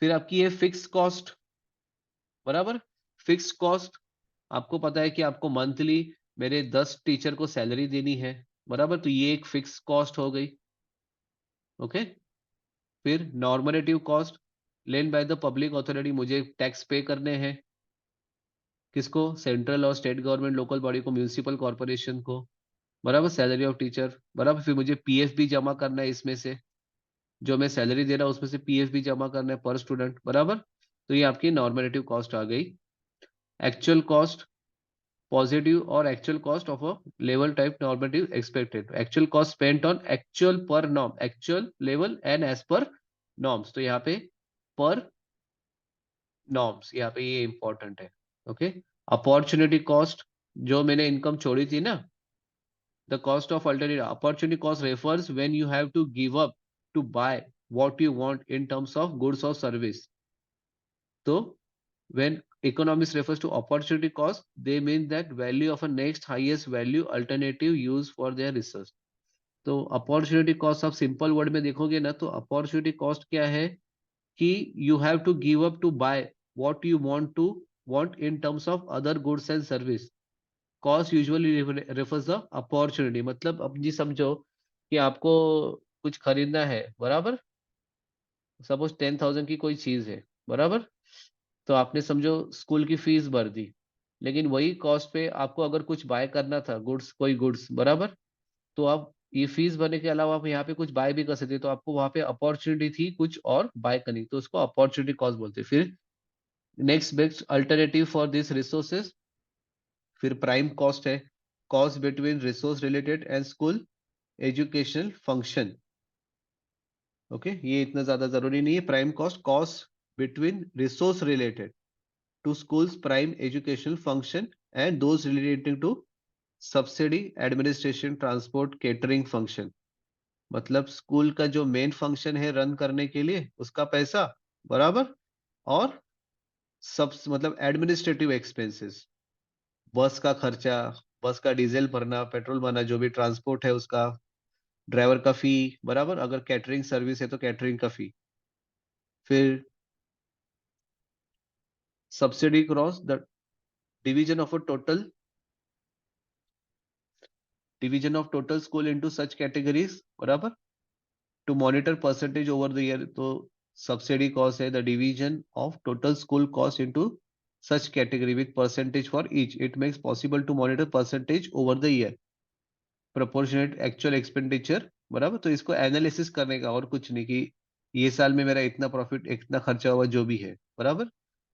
फिर आपकी है फिक्स कॉस्ट बराबर। फिक्स कॉस्ट, आपको पता है कि आपको मंथली मेरे 10 टीचर को सैलरी देनी है बराबर, तो ये एक फिक्स कॉस्ट हो गई। ओके। फिर normative cost, lane by the public authority, मुझे टैक्स पे करने हैं, किसको, सेंट्रल और स्टेट गवर्नमेंट, लोकल बॉडी को, म्यूनिसिपल कॉर्पोरेशन को बराबर, सैलरी ऑफ टीचर बराबर। फिर मुझे पीएफ भी जमा करना है इसमें से, जो मैं सैलरी दे रहा हूँ उसमें से पीएफ भी जमा करना है पर स्टूडेंट बराबर। तो ये आपकी नॉर्मरेटिव कॉस्ट आ गई। Actual cost, positive or actual cost of a level type normative expected, actual cost spent on actual per norm, actual level and as per norms। तो यहाँ पे per norms, यहाँ पे ये इंपॉर्टेंट है। ओके। अपॉर्चुनिटी कॉस्ट, जो मैंने income छोड़ी थी ना, the cost of alternative opportunity cost refers when you have to give up to buy what you want in terms of goods और सर्विस। तो when economists refers to opportunity cost, they mean that value of a next highest value alternative use for their research। तो opportunity cost आप simple word में देखोगे ना, तो opportunity cost क्या है कि you have to give up to buy what you want in terms of other goods and service. Cost usually refers the opportunity, मतलब अब जी समझो कि आपको कुछ खरीदना है बराबर, सपोज 10,000 की कोई चीज है बराबर, तो आपने समझो स्कूल की फीस भर दी, लेकिन वही कॉस्ट पे आपको अगर कुछ बाय करना था, गुड्स, कोई गुड्स बराबर, तो आप ये फीस भरने के अलावा आप यहाँ पे कुछ बाय भी कर सकते, तो आपको वहां पे अपॉर्चुनिटी थी कुछ और बाय करनी, तो उसको अपॉर्चुनिटी कॉस्ट बोलते हैं। फिर next best alternative for this resources, फिर प्राइम कॉस्ट है, cost between resource related and school educational function. Okay, ये इतना ज्यादा जरूरी नहीं है। Prime cost, cost between resource related to schools prime educational function and those related to subsidy administration transport catering function. मतलब school का जो मेन फंक्शन है रन करने के लिए उसका पैसा, बराबर, और सब मतलब एडमिनिस्ट्रेटिव एक्सपेंसेस, बस का खर्चा, बस का डीजल भरना, पेट्रोल भरना, जो भी ट्रांसपोर्ट है उसका, ड्राइवर का फी, बराबर, अगर कैटरिंग सर्विस है तो कैटरिंग का फी। फिर subsidy cross the division of a total division of total school into such categories, बराबर, to monitor percentage over the year. तो सब्सिडी कॉस्ट है the division of total school cost into such category with percentage for each. It makes possible to monitor percentage over the year, proportionate actual expenditure, बराबर। तो इसको analysis करने का, और कुछ नहीं, कि ये साल में मेरा इतना प्रॉफिट, इतना खर्चा हुआ, जो भी है, बराबर।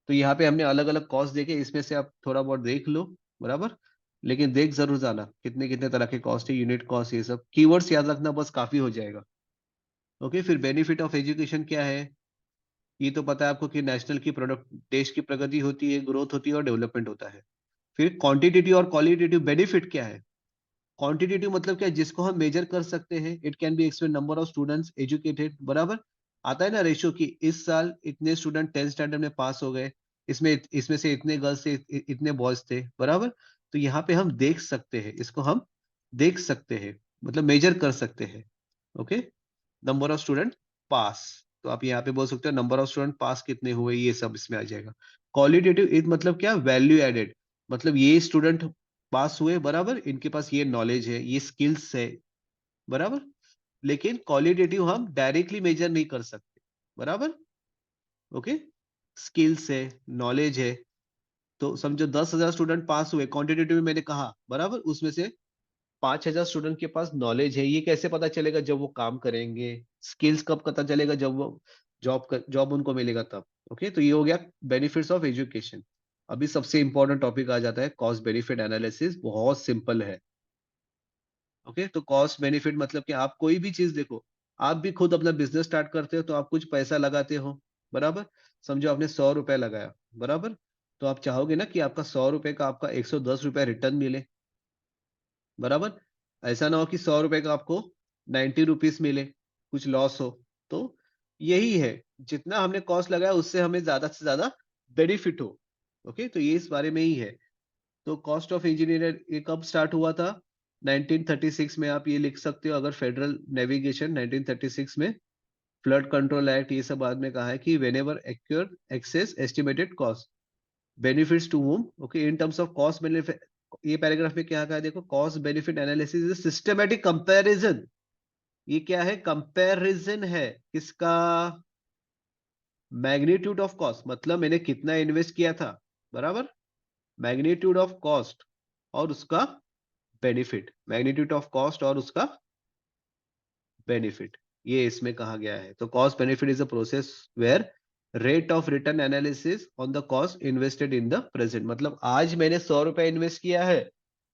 तो यहाँ पे हमने अलग अलग कॉस्ट देखे, इसमें से आप थोड़ा बहुत देख लो, बराबर, लेकिन देख जरूर जाना कितने कितने तरह के कॉस्ट है, यूनिट कॉस्ट, ये सब कीवर्ड्स याद रखना, बस काफी हो जाएगा। ओके, फिर बेनिफिट ऑफ एजुकेशन क्या है, ये तो पता है आपको कि नेशनल की प्रोडक्ट, देश की प्रगति होती है, ग्रोथ होती है और डेवलपमेंट होता है। फिर क्वांटिटेटिव और क्वालिटेटिव बेनिफिट क्या है। क्वांटिटेटिव मतलब क्या है, जिसको हम मेजर कर सकते हैं। It can be expand number of students educated, बराबर, आता है ना रेशियो, कि इस साल इतने स्टूडेंट 10th स्टैंडर्ड में पास हो गए, इसमें इसमें से इतने गर्ल्स थे, इतने बॉयज थे, बराबर। तो यहाँ पे हम देख सकते हैं, इसको हम देख सकते हैं, मतलब मेजर कर सकते हैं। ओके, नंबर ऑफ स्टूडेंट पास, तो आप यहाँ पे बोल सकते हो नंबर ऑफ स्टूडेंट पास कितने हुए, ये सब इसमें आ जाएगा। क्वालिटेटिव इत मतलब क्या, वैल्यू एडेड, मतलब ये स्टूडेंट पास हुए, बराबर, इनके पास ये नॉलेज है, ये स्किल्स है, बराबर। लेकिन क्वालिटेटिव हम डायरेक्टली मेजर नहीं कर सकते, बराबर। ओके, स्किल्स है, नॉलेज है। तो समझो 10,000 स्टूडेंट पास हुए, क्वांटिटेटिव में मैंने कहा, बराबर, उसमें से 5,000 स्टूडेंट के पास नॉलेज है। ये कैसे पता चलेगा, जब वो काम करेंगे। स्किल्स कब पता चलेगा, जब वो जॉब उनको मिलेगा तब। ओके, तो ये हो गया बेनिफिट्स ऑफ एजुकेशन। अभी सबसे इंपॉर्टेंट टॉपिक आ जाता है कॉस्ट बेनिफिट एनालिसिस, बहुत सिंपल है। ओके, तो कॉस्ट बेनिफिट मतलब कि आप कोई भी चीज देखो, आप भी खुद अपना बिजनेस स्टार्ट करते हो तो आप कुछ पैसा लगाते हो, बराबर। समझो आपने 100 रुपए लगाया, बराबर, तो आप चाहोगे ना कि आपका 100 रुपए का आपका 110 रुपए रिटर्न मिले, बराबर। ऐसा ना हो कि 100 रुपए का आपको 90 रुपीज मिले, कुछ लॉस हो। तो यही है, जितना हमने कॉस्ट लगाया उससे हमें ज्यादा से ज्यादा बेनिफिट हो। ओके, तो ये इस बारे में ही है। तो कॉस्ट ऑफ इंजीनियर ये कब स्टार्ट हुआ था, 1936 में। आप ये लिख सकते हो, अगर फेडरल नेविगेशन 1936 में, फ्लड कंट्रोल एक्ट, ये सब बाद में कहा है कि whenever accrue excess estimated cost benefits to whom, okay, in terms of cost benefit. ये पैराग्राफ में क्या कहा है, देखो, cost benefit analysis is systematic comparison. ये क्या है, कंपैरिजन है, किसका, मैग्नीट्यूड ऑफ कॉस्ट, मतलब मैंने कितना इन्वेस्ट किया था, बराबर, मैग्नीट्यूड ऑफ कॉस्ट और उसका बेनिफिट, मैग्नीट्यूड ऑफ कॉस्ट और उसका बेनिफिट, ये इसमें कहा गया है। तो cost benefit is a process where rate of return analysis on the cost invested in the present. मतलब आज मैंने 100 रुपए इन्वेस्ट किया है,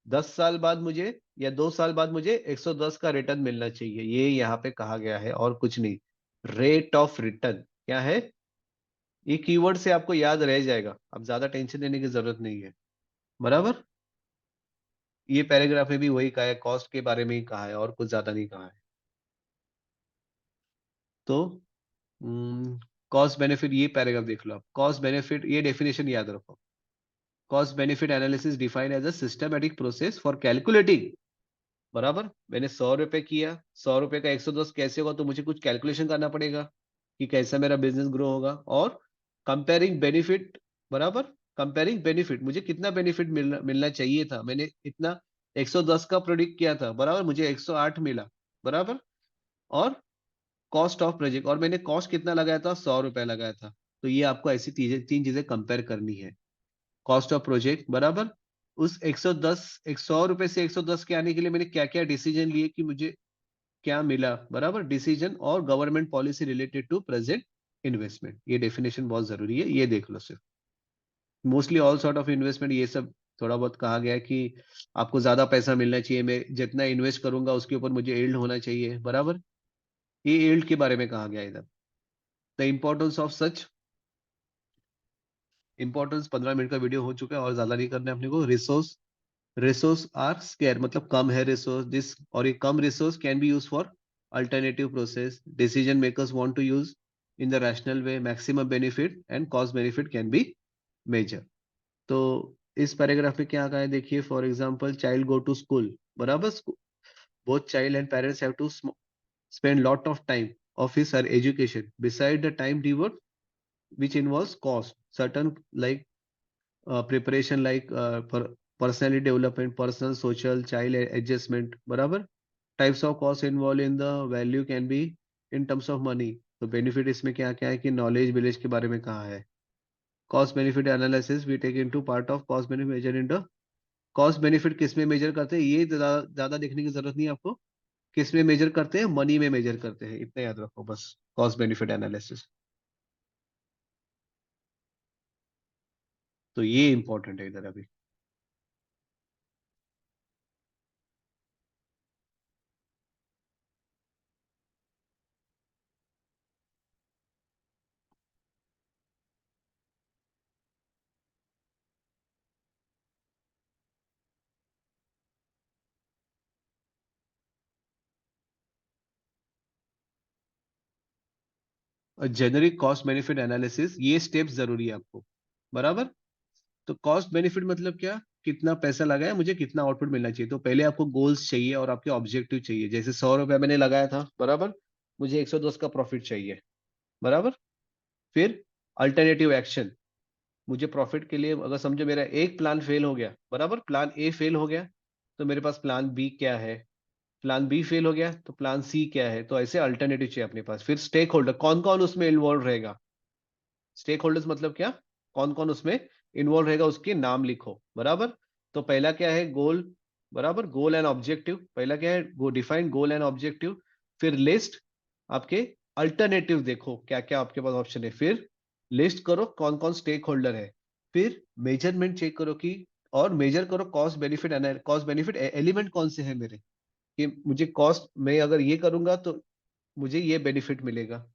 10 साल बाद मुझे, या 2 साल बाद मुझे 110 का रिटर्न मिलना चाहिए, ये यहाँ पे कहा गया है, और कुछ नहीं। रेट ऑफ रिटर्न क्या है, ये कीवर्ड से आपको याद रह जाएगा, अब ज्यादा टेंशन लेने की जरूरत नहीं है, बराबर। ये पैराग्राफ में भी वही कहा है, कॉस्ट के बारे में ही कहा है, और कुछ ज्यादा नहीं कहा है। तो कॉस्ट बेनिफिट, ये पैराग्राफ देख लो आप, कॉस्ट बेनिफिट ये डेफिनेशन याद रखो। Cost benefit analysis defined as a systematic process for calculating, बराबर, मैंने 100 रुपए किया, 100 रुपए का 110 कैसे होगा, तो मुझे कुछ कैलकुलेशन करना पड़ेगा कि कैसा मेरा बिजनेस ग्रो होगा। और कंपेयरिंग बेनिफिट, बराबर, कंपेयरिंग बेनिफिट, मुझे कितना बेनिफिट मिलना चाहिए था, मैंने इतना 110 का प्रोडिक्ट किया था, बराबर, मुझे 108 मिला, बराबर। और कॉस्ट ऑफ प्रोजेक्ट, और मैंने कॉस्ट कितना लगाया था, 100 रुपए लगाया था। तो ये आपको ऐसी चीजें, तीन चीजें कंपेयर करनी है। कॉस्ट ऑफ प्रोजेक्ट, बराबर, उस 110, 100 रुपए से 110 के आने के लिए मैंने क्या क्या डिसीजन लिए, कि मुझे क्या मिला, बराबर, डिसीजन और government policy related to present investment. ये डेफिनेशन बहुत जरूरी है, ये देख लो सिर्फ। Mostly all sort of investment, ये सब थोड़ा बहुत कहा गया है कि आपको ज्यादा पैसा मिलना चाहिए, मैं जितना इन्वेस्ट करूंगा उसके ऊपर मुझे यील्ड होना चाहिए, बराबर। ये यील्ड के बारे में कहा गया है इधर। The importance of such, importance 15 minute का वीडियो हो चुका है और ज्यादा नहीं करना है अपने को। रिसोर्स, रिसोर्स आर स्केर मतलब कम है रिसोर्स, दिस और ये कम resource can be use for alternative process, decision makers want to use in the rational way, maximum benefit and cost benefit can be measure. तो इस पैराग्राफ में क्या कहा है देखिए, for example child go to school, बराबर, both child and parents have to spend lot of time of his her education beside the time devote which involves cost certain like preparation like personality development, personal social child adjustment, बराबर। types of cost involved in the value can be in terms of money। तो benefit इसमें क्या क्या है कि knowledge village के बारे में कहा है। Cost benefit analysis we take into part of cost benefit measure in the, cost benefit किस में मेजर करते हैं ये ज्यादा देखने की जरूरत नहीं है आपको, किस में मेजर करते हैं, मनी में मेजर करते हैं, इतना याद रखो बस। कॉस्ट बेनिफिट एनालिसिस, तो ये इंपॉर्टेंट है इधर अभी। जेनरिक कॉस्ट बेनिफिट एनालिसिस, ये स्टेप्स जरूरी है आपको, बराबर। तो कॉस्ट बेनिफिट मतलब क्या, कितना पैसा लगाया, मुझे कितना आउटपुट मिलना चाहिए। तो पहले आपको गोल्स चाहिए और आपके ऑब्जेक्टिव चाहिए। जैसे 100 रुपया मैंने लगाया था, बराबर, मुझे 110 का प्रॉफिट चाहिए, बराबर। फिर अल्टरनेटिव एक्शन, मुझे प्रॉफिट के लिए अगर समझो मेरा एक प्लान फेल हो गया, बराबर, प्लान ए फेल हो गया, तो मेरे पास प्लान बी क्या है, प्लान बी फेल हो गया तो प्लान सी क्या है। तो ऐसे अल्टरनेटिव चाहिए अपने पास। फिर स्टेक होल्डर, कौन कौन उसमें इन्वॉल्व रहेगा, स्टेक होल्डर्स मतलब क्या, कौन कौन उसमें इन्वॉल्व रहेगा उसके नाम लिखो, बराबर। तो पहला क्या है, गोल, बराबर, गोल एंड ऑब्जेक्टिव, पहला क्या है, गो डिफाइन गोल एंड ऑब्जेक्टिव। फिर लिस्ट आपके अल्टरनेटिव, देखो क्या क्या आपके पास ऑप्शन है। फिर लिस्ट करो कौन कौन स्टेक होल्डर है। फिर मेजरमेंट चेक करो कि, और मेजर करो cost benefit, cost benefit element कौन से है मेरे, कि मुझे कॉस्ट में अगर ये करूंगा तो मुझे ये बेनिफिट मिलेगा।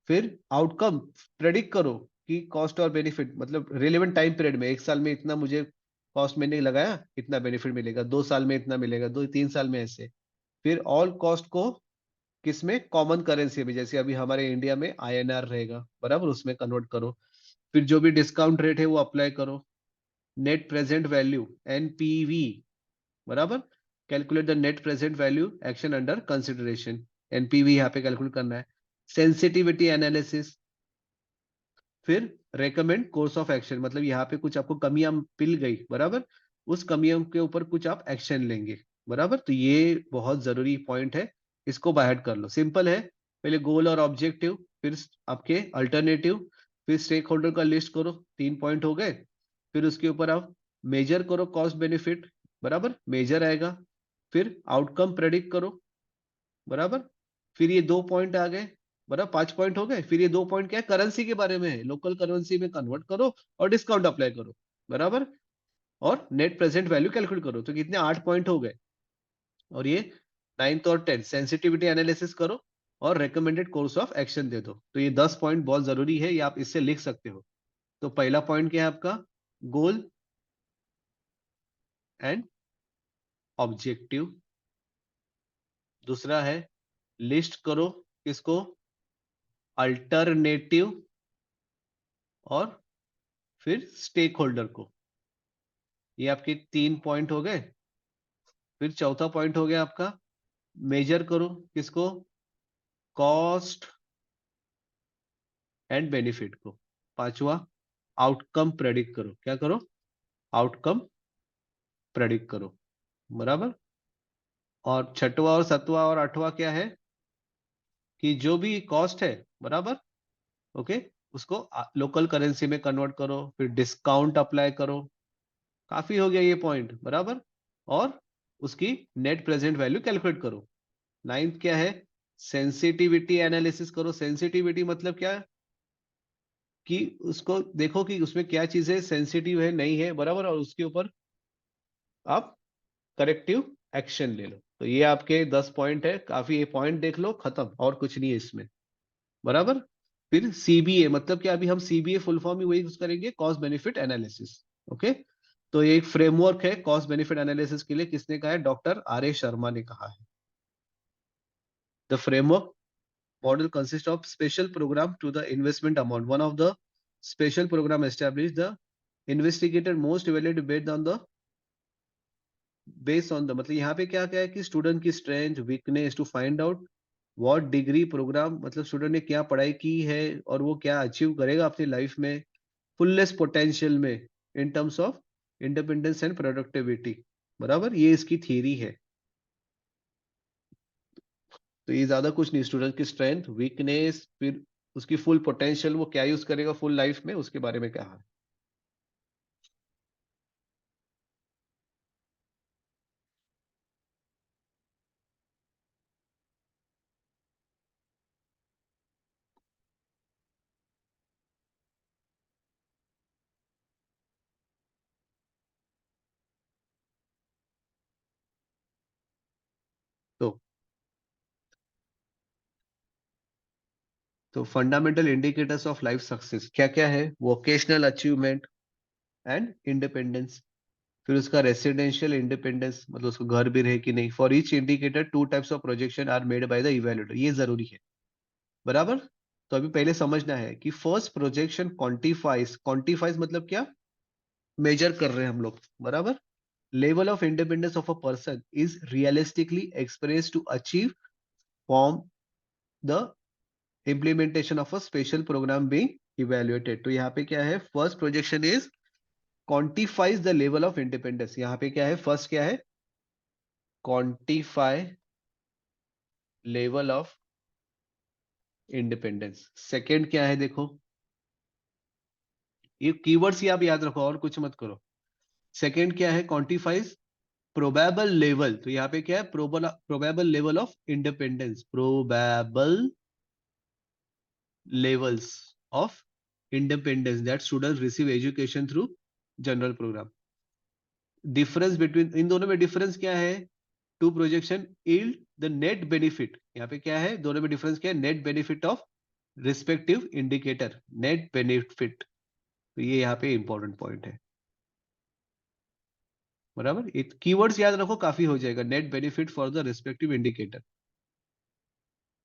फिर आउटकम प्रेडिक्ट करो कि कॉस्ट और बेनिफिट मतलब रिलेवेंट टाइम पीरियड में, एक साल में इतना मुझे कॉस्ट मैंने लगाया, इतना बेनिफिट मिलेगा, 2 साल में इतना मिलेगा, 2 3 साल में ऐसे। फिर ऑल कॉस्ट को किसमें, कॉमन करेंसी में, जैसे अभी हमारे इंडिया में आईएनआर रहेगा, बराबर, उसमें कन्वर्ट करो। फिर जो भी डिस्काउंट रेट है वो अप्लाई करो। नेट प्रेजेंट वैल्यू, एनपीवी, बराबर, calculate the net present value action under consideration, NPV यहाँ पे कैलकुलेट करना है। Sensitivity analysis. फिर रेकमेंड कोर्स ऑफ एक्शन, मतलब यहाँ पे कुछ आपको कमियां मिल गई, बराबर, उस कमियों के ऊपर कुछ आप एक्शन लेंगे, बराबर। तो ये बहुत जरूरी पॉइंट है, इसको बाय हेड कर लो, सिंपल है। पहले गोल और ऑब्जेक्टिव, फिर आपके अल्टरनेटिव, फिर स्टेक होल्डर का लिस्ट करो, 3 पॉइंट हो गए। फिर उसके ऊपर आप मेजर करो कॉस्ट बेनिफिट, बराबर, मेजर आएगा। फिर आउटकम प्रेडिक्ट करो, बराबर। फिर ये 2 पॉइंट आ गए, बराबर, 5 पॉइंट हो गए। फिर ये 2 पॉइंट क्या है, करेंसी के बारे में है, लोकल करेंसी में कन्वर्ट करो और डिस्काउंट अप्लाई करो, बराबर। और नेट प्रेजेंट वैल्यू कैलकुलेट करो, तो कितने, 8 पॉइंट हो गए। और ये 9th और 10th सेंसिटिविटी एनालिसिस करो और रिकमेंडेड कोर्स ऑफ एक्शन दे दो। तो ये 10 पॉइंट बहुत जरूरी है, ये आप इससे लिख सकते हो। तो पहला पॉइंट क्या है आपका, गोल एंड ऑब्जेक्टिव। दूसरा है लिस्ट करो किसको, अल्टरनेटिव और फिर स्टेक होल्डर को। ये आपके 3 पॉइंट हो गए। फिर चौथा पॉइंट हो गया आपका, मेजर करो किसको, कॉस्ट एंड बेनिफिट को। पांचवा, आउटकम प्रेडिक्ट करो, क्या करो, आउटकम प्रेडिक्ट करो, बराबर। और छठवा और सातवां और आठवां क्या है, कि जो भी कॉस्ट है, बराबर, ओके, उसको लोकल करेंसी में कन्वर्ट करो, फिर डिस्काउंट अप्लाई करो। काफी हो गया ये पॉइंट, बराबर। और उसकी नेट प्रेजेंट वैल्यू कैलकुलेट करो। 9th क्या है, सेंसिटिविटी एनालिसिस करो। सेंसिटिविटी मतलब क्या, कि उसको देखो कि उसमें क्या चीजें सेंसिटिव है नहीं है, बराबर, और उसके ऊपर आप करेक्टिव एक्शन ले लो। तो ये आपके 10 पॉइंट है, काफी, ये पॉइंट देख लो, खत्म, और कुछ नहीं है इसमें, बराबर। फिर सीबीए मतलब क्या, अभी हम सीबीए फुल फॉर्म ही वही यूज करेंगे, कॉस्ट बेनिफिट एनालिसिस। ओके, तो ये एक फ्रेमवर्क है कॉस्ट बेनिफिट एनालिसिस के लिए, किसने कहा है, डॉक्टर आर ए शर्मा ने कहा है। The framework model consists of special program to the investment amount. One of the special program established the investigator most evaluated based on the, मतलब यहाँ पे क्या क्या है कि स्टूडेंट की strength weakness to find out what degree programme, मतलब student ने क्या पढ़ाई की है और वो क्या अचीव करेगा अपनी लाइफ में फुलेस्ट पोटेंशियल में, इन terms of independence and productivity, बराबर। ये इसकी थ्योरी है। तो ये ज्यादा कुछ नहीं, स्टूडेंट की स्ट्रेंथ वीकनेस, फिर उसकी फुल पोटेंशियल, वो क्या यूज करेगा फुल लाइफ में, उसके बारे में कहा है। तो fundamental indicators of life success क्या क्या है, वोकेशनल अचीवमेंट एंड इंडिपेंडेंस, फिर उसका रेसिडेंशियल इंडिपेंडेंस, मतलब उसको घर भी रहे कि नहीं। For each indicator two types of projection are made by the evaluator, ये जरूरी है, बराबर। तो अभी पहले समझना है कि फर्स्ट प्रोजेक्शन क्वांटिफाइज, क्वांटिफाइज मतलब क्या, मेजर कर रहे हैं हम लोग, बराबर। Level of independence of a person is realistically express to achieve form the implementation of a special program being evaluated। तो यहाँ पे क्या है, first projection is quantifies the level of independence. यहाँ पे क्या है, फर्स्ट क्या है, quantify level of independence. Second क्या है, देखो, ये कीवर्ड्स ही आप याद रखो और कुछ मत करो। सेकेंड क्या है, क्वांटिफाइज प्रोबेबल लेवल, तो यहाँ पे क्या है, probable level of independence, probable levels of independence that students receive education through general program। Difference between in दोनों में, डिफरेंस क्या है, two projection yield the net benefit, यहाँ पे क्या है, दोनों में डिफरेंस क्या है, net benefit of respective indicator, net benefit. तो ये यहाँ पे इंपॉर्टेंट पॉइंट है, बराबर। कीवर्ड्स याद रखो, काफी हो जाएगा, net benefit for the respective indicator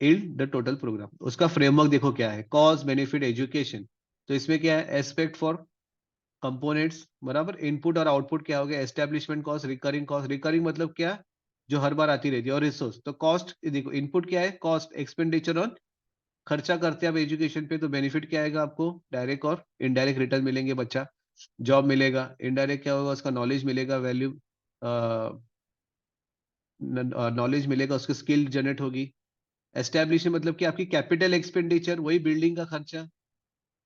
yield the total programme. उसका फ्रेमवर्क देखो क्या है, कॉस्ट बेनिफिट एजुकेशन। तो इसमें क्या है, एस्पेक्ट फॉर कंपोनेंट्स, बराबर। इनपुट और आउटपुट क्या हो गया, establishment cost, recurring cost, recurring मतलब क्या, जो हर बार आती रहती है, और रिसोर्स। तो कॉस्ट देखो, इनपुट क्या है, कॉस्ट एक्सपेंडिचर ऑन, खर्चा करते हैं आप एजुकेशन पे, तो बेनिफिट क्या आएगा आपको, डायरेक्ट और इनडायरेक्ट रिटर्न मिलेंगे, बच्चा जॉब मिलेगा। इनडायरेक्ट क्या होगा, उसका नॉलेज मिलेगा, वैल्यू नॉलेज मिलेगा, उसकी स्किल जनरेट होगी। एस्टेब्लिशमेंट मतलब कि आपकी कैपिटल एक्सपेंडिचर, वही बिल्डिंग का खर्चा,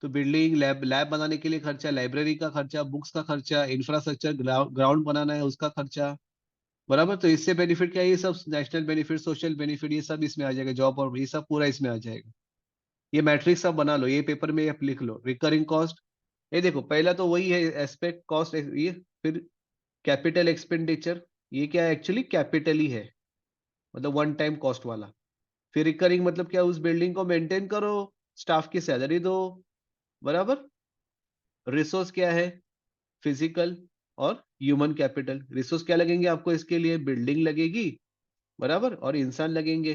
तो बिल्डिंग, लैब लैब बनाने के लिए खर्चा, लाइब्रेरी का खर्चा, बुक्स का खर्चा, इंफ्रास्ट्रक्चर, ग्राउंड बनाना है उसका खर्चा, बराबर। तो इससे बेनिफिट क्या है, ये सब नेशनल बेनिफिट, सोशल बेनिफिट, ये सब इसमें आ जाएगा, जॉब और ये सब पूरा इसमें आ जाएगा। ये मैट्रिक्स आप बना लो, ये पेपर में आप लिख लो, रिकरिंग कॉस्ट। ये देखो, पहला तो वही है एस्पेक्ट कॉस्ट, ये फिर कैपिटल एक्सपेंडिचर, ये क्या है, एक्चुअली कैपिटल ही है, मतलब वन टाइम कॉस्ट वाला। फिर रिकरिंग मतलब क्या, उस बिल्डिंग को मेंटेन करो, स्टाफ की सैलरी दो, बराबर। रिसोर्स क्या है, फिजिकल और ह्यूमन कैपिटल। रिसोर्स क्या लगेंगे आपको इसके लिए, बिल्डिंग लगेगी, बराबर, और इंसान लगेंगे।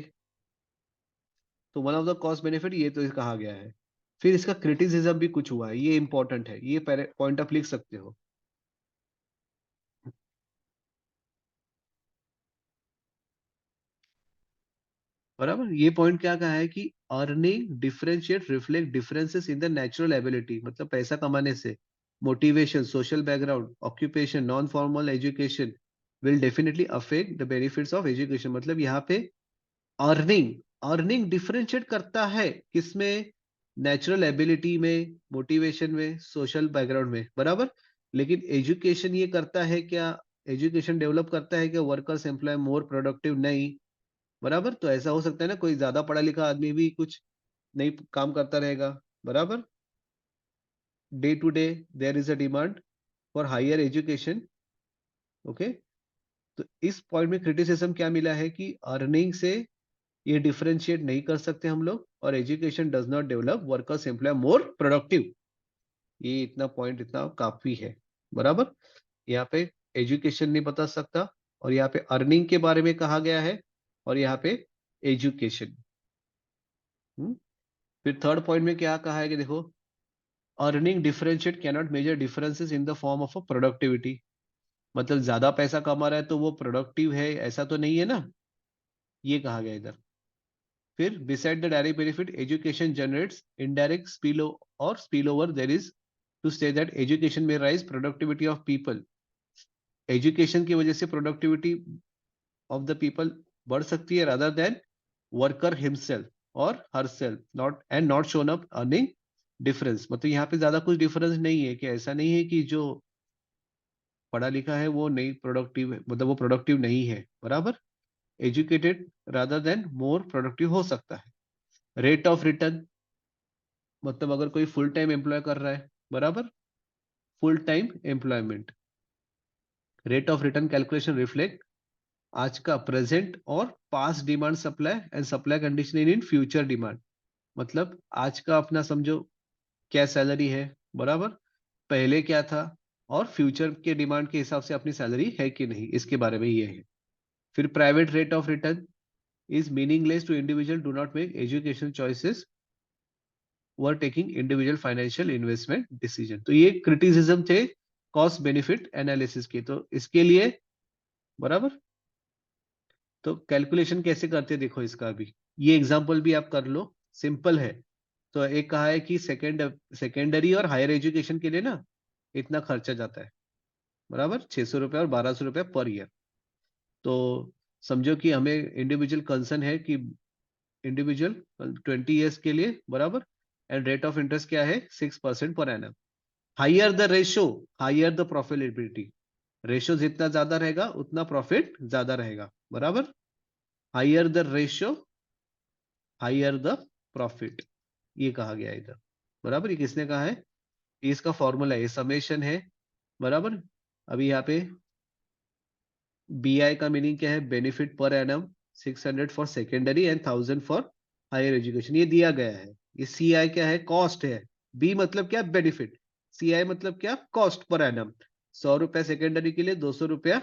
तो one of the cost benefit ये तो कहा गया है। फिर इसका क्रिटिसिज्म भी कुछ हुआ है, ये इंपॉर्टेंट है, ये पॉइंट आप लिख सकते हो, बराबर। ये पॉइंट क्या कहा है कि earning differentiate reflect differences in the natural ability, मतलब पैसा कमाने से motivation, social background, occupation, non formal education will definitely affect the benefits of education. मतलब यहाँ पे अर्निंग, अर्निंग डिफरेंशिएट करता है किसमें, नेचुरल एबिलिटी में, मोटिवेशन में, सोशल बैकग्राउंड में, बराबर। लेकिन एजुकेशन ये करता है क्या, एजुकेशन डेवलप करता है क्या, वर्कर्स एम्प्लॉय मोर प्रोडक्टिव, नहीं, बराबर। तो ऐसा हो सकता है ना, कोई ज्यादा पढ़ा लिखा आदमी भी कुछ नहीं काम करता रहेगा, बराबर। Day to day there is a demand for higher education, okay. तो इस पॉइंट में क्रिटिसिज्म क्या मिला है कि अर्निंग से ये डिफरेंशिएट नहीं कर सकते हम लोग, और education does not develop workers employ more productive. ये इतना पॉइंट इतना काफी है, बराबर। यहाँ पे एजुकेशन नहीं बता सकता, और यहाँ पे अर्निंग के बारे में कहा गया है, और यहाँ पे एजुकेशन। फिर थर्ड पॉइंट में क्या कहा है कि देखो, earning differentiate cannot measure differences in the form of a productivity. मतलब ज्यादा पैसा कमा रहा है तो वो प्रोडक्टिव है, ऐसा तो नहीं है ना, ये कहा गया इधर। फिर beside the direct benefit education generates indirect spillover there is to say that education may raise productivity of people। Education की वजह से प्रोडक्टिविटी ऑफ द पीपल बढ़ सकती है rather than worker himself और herself, not and not shown up earning difference। मतलब यहाँ पे ज्यादा कुछ डिफरेंस नहीं है, कि ऐसा नहीं है कि जो पढ़ा लिखा है वो नहीं प्रोडक्टिव है, मतलब वो प्रोडक्टिव नहीं है, बराबर। Educated rather than more productive हो सकता है। रेट ऑफ रिटर्न, मतलब अगर कोई फुल टाइम एम्प्लॉय कर रहा है, बराबर, full time employment, rate of return calculation reflect आज का प्रेजेंट और past demand supply and supply condition in future demand. मतलब आज का अपना समझो क्या सैलरी है, बराबर, पहले क्या था, और फ्यूचर के डिमांड के हिसाब से अपनी सैलरी है कि नहीं, इसके बारे में ये है। फिर private rate of return is meaningless to individual do not make education choices were taking individual financial investment decision. तो ये क्रिटिसिज्म थे कॉस्ट बेनिफिट एनालिसिस के, तो इसके लिए, बराबर। तो कैलकुलेशन कैसे करते देखो इसका भी, ये एग्जांपल भी आप कर लो, सिंपल है। तो एक कहा है कि सेकेंडरी और हायर एजुकेशन के लिए ना इतना खर्चा जाता है, बराबर, 600 रुपये और 1200 रुपये पर ईयर। तो समझो कि हमें इंडिविजुअल कंसर्न है कि इंडिविजुअल 20 ईयर्स के लिए, बराबर, एंड रेट ऑफ इंटरेस्ट क्या है 6% per annum. Higher the ratio higher the profitability. Ratio जितना ज्यादा रहेगा उतना प्रॉफिट ज्यादा रहेगा, बराबर। Higher the ratio higher the profit, ये कहा गया इधर, बराबर। ये किसने कहा है, ये इसका फॉर्मूला है, ये समेशन है, बराबर। अभी यहाँ पे बी आई का मीनिंग क्या है, benefit per annum, 600 for secondary and 1000 for higher education, ये दिया गया है। ये सी आई क्या है, कॉस्ट है। बी मतलब क्या, बेनिफिट। सी आई मतलब क्या, कॉस्ट पर एनम। 100 रुपया सेकेंडरी के लिए, 200 रुपया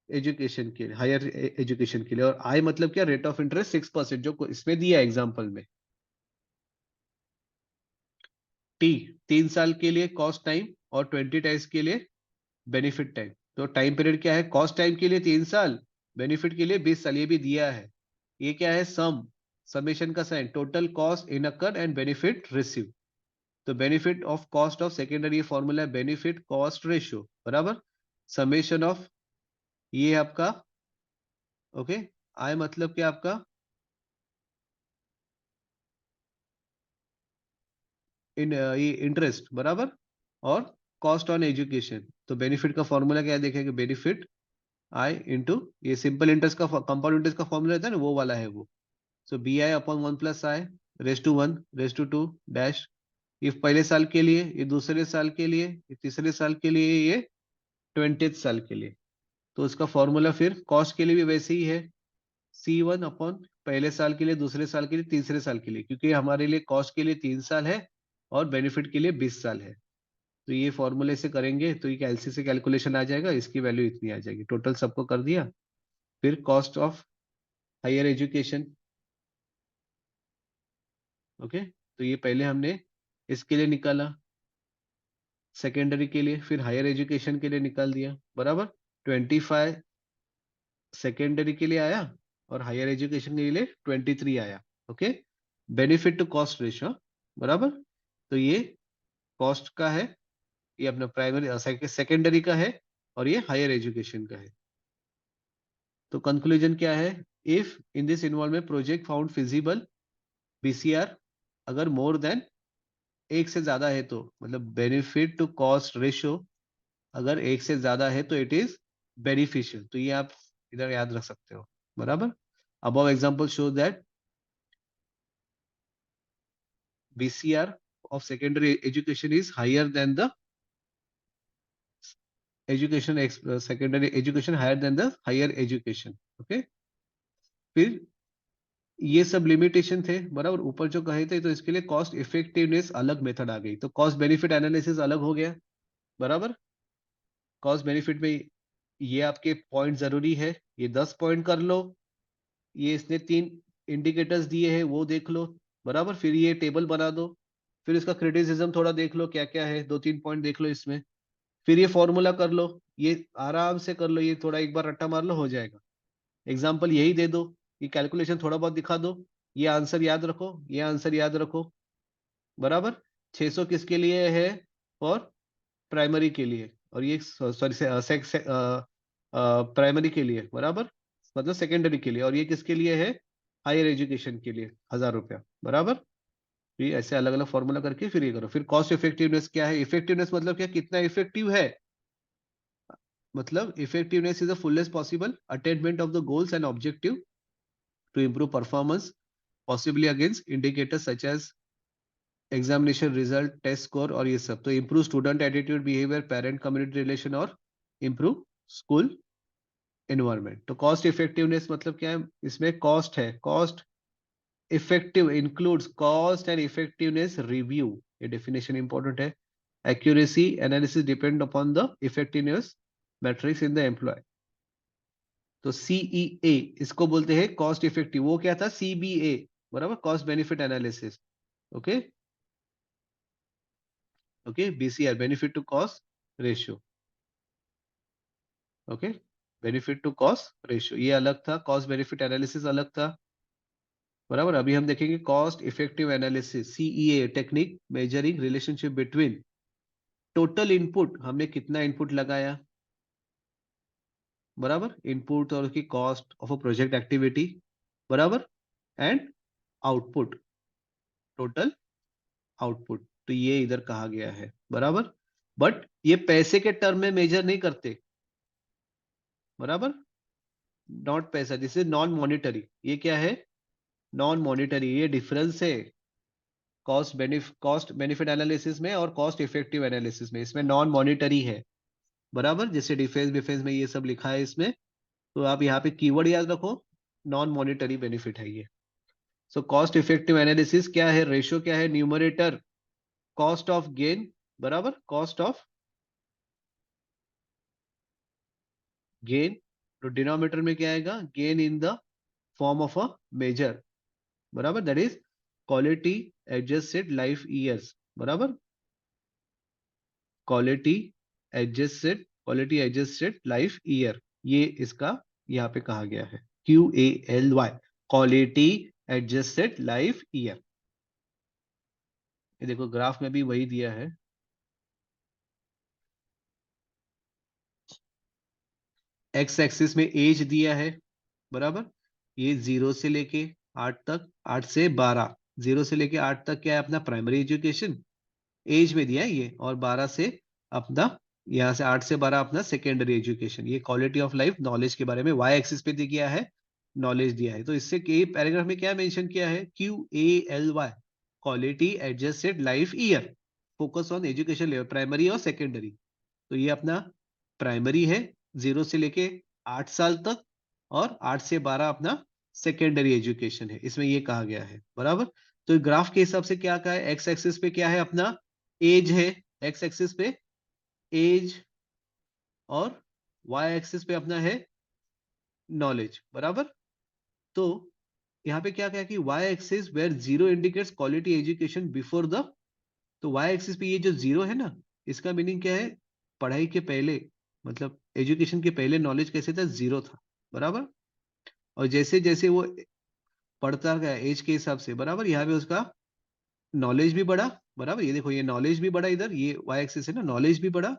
एजुकेशन के लिए, हायर एजुकेशन के लिए। और आई मतलब क्या, रेट ऑफ इंटरेस्ट 6%, जो इसमें दिया एग्जाम्पल में। टी 3 साल के लिए कॉस्ट टाइम, और 20 टाइम्स के लिए बेनिफिट टाइम। तो टाइम पीरियड क्या है, कॉस्ट टाइम के लिए 3 साल, बेनिफिट के लिए 20 साल, ये भी दिया है। ये क्या है, समेशन का sign, total cost incurred and benefit receive. तो benefit of cost of secondary formula है बेनिफिट कॉस्ट रेशियो, बराबर, समेशन ऑफ, ये आपका, ओके। आई मतलब क्या आपका, ये इंटरेस्ट, बराबर, और कॉस्ट ऑन एजुकेशन। तो बेनिफिट का फॉर्मूला क्या है देखेंगे, बेनिफिट आई इंटू, ये सिंपल इंटरेस्ट का कंपाउंड इंटरेस्ट का फॉर्मूला रहता है ना, वो वाला है वो। So B I upon 1 + I raise to 1 raise to 2 dash. ये पहले साल के लिए, ये दूसरे साल के लिए, ये तीसरे साल के लिए, ये 20th साल के लिए। तो इसका फॉर्मूला फिर कॉस्ट के लिए भी वैसे ही है, C1 अपॉन पहले साल के लिए, दूसरे साल के लिए, तीसरे साल के लिए, क्योंकि हमारे लिए कॉस्ट के लिए 3 साल है और बेनिफिट के लिए 20 साल है। तो ये फॉर्मूले से करेंगे तो ये एलसी से कैलकुलेशन आ जाएगा, इसकी वैल्यू इतनी आ जाएगी, टोटल सबको कर दिया। फिर cost of higher education, okay. तो ये पहले हमने इसके लिए निकाला, सेकेंडरी के लिए, फिर हायर एजुकेशन के लिए निकाल दिया, बराबर। 25 सेकेंडरी के लिए आया, और हायर एजुकेशन के लिए 23 आया, okay. Benefit to cost ratio, बराबर। तो ये कॉस्ट का है, ये अपना प्राइमरी सेकेंडरी का है, और ये हायर एजुकेशन का है। तो कंक्लूजन क्या है, if in this involvement project found feasible, BCR अगर मोर देन, एक से ज्यादा है तो, मतलब बेनिफिट टू कॉस्ट रेशियो अगर एक से ज्यादा है तो इट इज बेनिफिशियल। तो ये आप इधर याद रख सकते हो, बराबर। Above example show that BCR of secondary education is higher than the education, secondary education higher than the higher education. Okay, फिर ये सब लिमिटेशन थे बराबर, ऊपर जो कहे थे, तो इसके लिए कॉस्ट इफेक्टिवनेस अलग मेथड आ गई, तो कॉस्ट बेनिफिट एनालिसिस अलग हो गया बराबर। कॉस्ट बेनिफिट में ये आपके पॉइंट जरूरी है, ये 10 पॉइंट कर लो, ये इसने 3 इंडिकेटर्स दिए हैं वो देख लो बराबर, फिर ये टेबल बना दो, फिर इसका क्रिटिसिज्म थोड़ा देख लो क्या क्या है, 2-3 पॉइंट देख लो इसमें, फिर ये फॉर्मूला कर लो, ये आराम से कर लो, ये थोड़ा एक बार रट्टा मार लो हो जाएगा। एग्जाम्पल यही दे दो, ये कैलकुलेशन थोड़ा बहुत दिखा दो, ये आंसर याद रखो, ये आंसर याद रखो बराबर। 600 किसके लिए है? फॉर प्राइमरी के लिए, और ये सॉरी प्राइमरी के लिए बराबर, मतलब सेकेंडरी के लिए, और ये किसके लिए है? हायर एजुकेशन के लिए, 1000 रुपया बराबर। फिर ऐसे अलग अलग फॉर्मूला करके फिर ये करो। फिर कॉस्ट इफेक्टिवनेस क्या है? इफेक्टिवनेस मतलब क्या, कितना इफेक्टिव है, मतलब effectiveness is the fullest possible attainment of the goals and objective to improve performance, possibly against indicators such as examination result, test score और ये सब, तो improve student attitude, behaviour, parent community relation, और improve school environment. तो cost effectiveness मतलब क्या है? इसमें कॉस्ट है, cost effective includes cost and effectiveness review, ये डेफिनेशन इंपॉर्टेंट है। Accuracy analysis depend upon the effectiveness matrix in the employ. तो सीईए इसको बोलते हैं कॉस्ट इफेक्टिव, वो क्या था? सीबीए बराबर, cost benefit analysis. Okay okay, BCR benefit to cost ratio. Okay, benefit to cost ratio ये अलग था, कॉस्ट बेनिफिट एनालिसिस अलग था बराबर। अभी हम देखेंगे cost effective analysis, CEA technique measuring relationship between total input, हमने कितना इनपुट लगाया बराबर, इनपुट और उसकी cost of a project activity बराबर, एंड आउटपुट, टोटल आउटपुट, तो ये इधर कहा गया है बराबर। बट ये पैसे के टर्म में मेजर नहीं करते बराबर, नॉट पैसा, दिस इज नॉन मॉनिटरी। ये क्या है? नॉन मॉनिटरी, ये डिफरेंस है कॉस्ट बेनिफिट एनालिसिस में और कॉस्ट इफेक्टिव एनालिसिस में। इसमें नॉन मॉनिटरी है बराबर, जैसे डिफेंस डिफेंस में ये सब लिखा है इसमें, तो आप यहाँ पे कीवर्ड याद रखो, नॉन मॉनिटरी बेनिफिट है ये। सो कॉस्ट इफेक्टिव एनालिसिस क्या है? रेशियो क्या है? न्यूमरेटर कॉस्ट ऑफ गेन बराबर, कॉस्ट ऑफ गेन, तो डिनोमिनेटर में क्या आएगा? Gain in the form of a measure बराबर, that is quality adjusted life years बराबर, क्वालिटी एडजस्टेड लाइफ ईयर, ये इसका यहाँ पे कहा गया है, QALY, quality adjusted life year. ये देखो ग्राफ में भी वही दिया है, एक्स एक्सिस में एज दिया है बराबर, ये 0 से लेके 8 तक, 8 से 12, 0 से लेके 8 तक क्या है अपना? प्राइमरी एजुकेशन एज में दिया है ये, और 12 से अपना, यहाँ से 8 से 12 अपना सेकेंडरी एजुकेशन। ये क्वालिटी ऑफ लाइफ नॉलेज के बारे में वाई एक्सिस पे दिया है, नॉलेज दिया है। तो इससे के पैराग्राफ में क्या मेंशन किया है? QALY, quality adjusted life year, focus on education level, primary और सेकेंडरी। तो ये अपना प्राइमरी है 0 से लेके 8 साल तक, और 8 से 12 अपना सेकेंडरी एजुकेशन है, इसमें ये कहा गया है बराबर। तो ग्राफ के हिसाब से क्या कहा है? एक्स एक्सिस पे क्या है अपना? एज है, एक्स एक्सिस पे एज, और वाई एक्सिस पे अपना है नॉलेज बराबर। तो यहाँ पे क्या कहा कि Y axis where 0 indicates quality education before the, तो वाई एक्सिस पे ये जो 0 है ना, इसका मीनिंग क्या है? पढ़ाई के पहले, मतलब एजुकेशन के पहले नॉलेज कैसे था? 0 था बराबर। और जैसे जैसे वो पढ़ता गया एज के हिसाब से बराबर, यहाँ पे उसका नॉलेज भी बढ़ा बराबर। ये देखो, ये नॉलेज भी बढ़ा, इधर ये वाई एक्सिस है ना, नॉलेज भी बढ़ा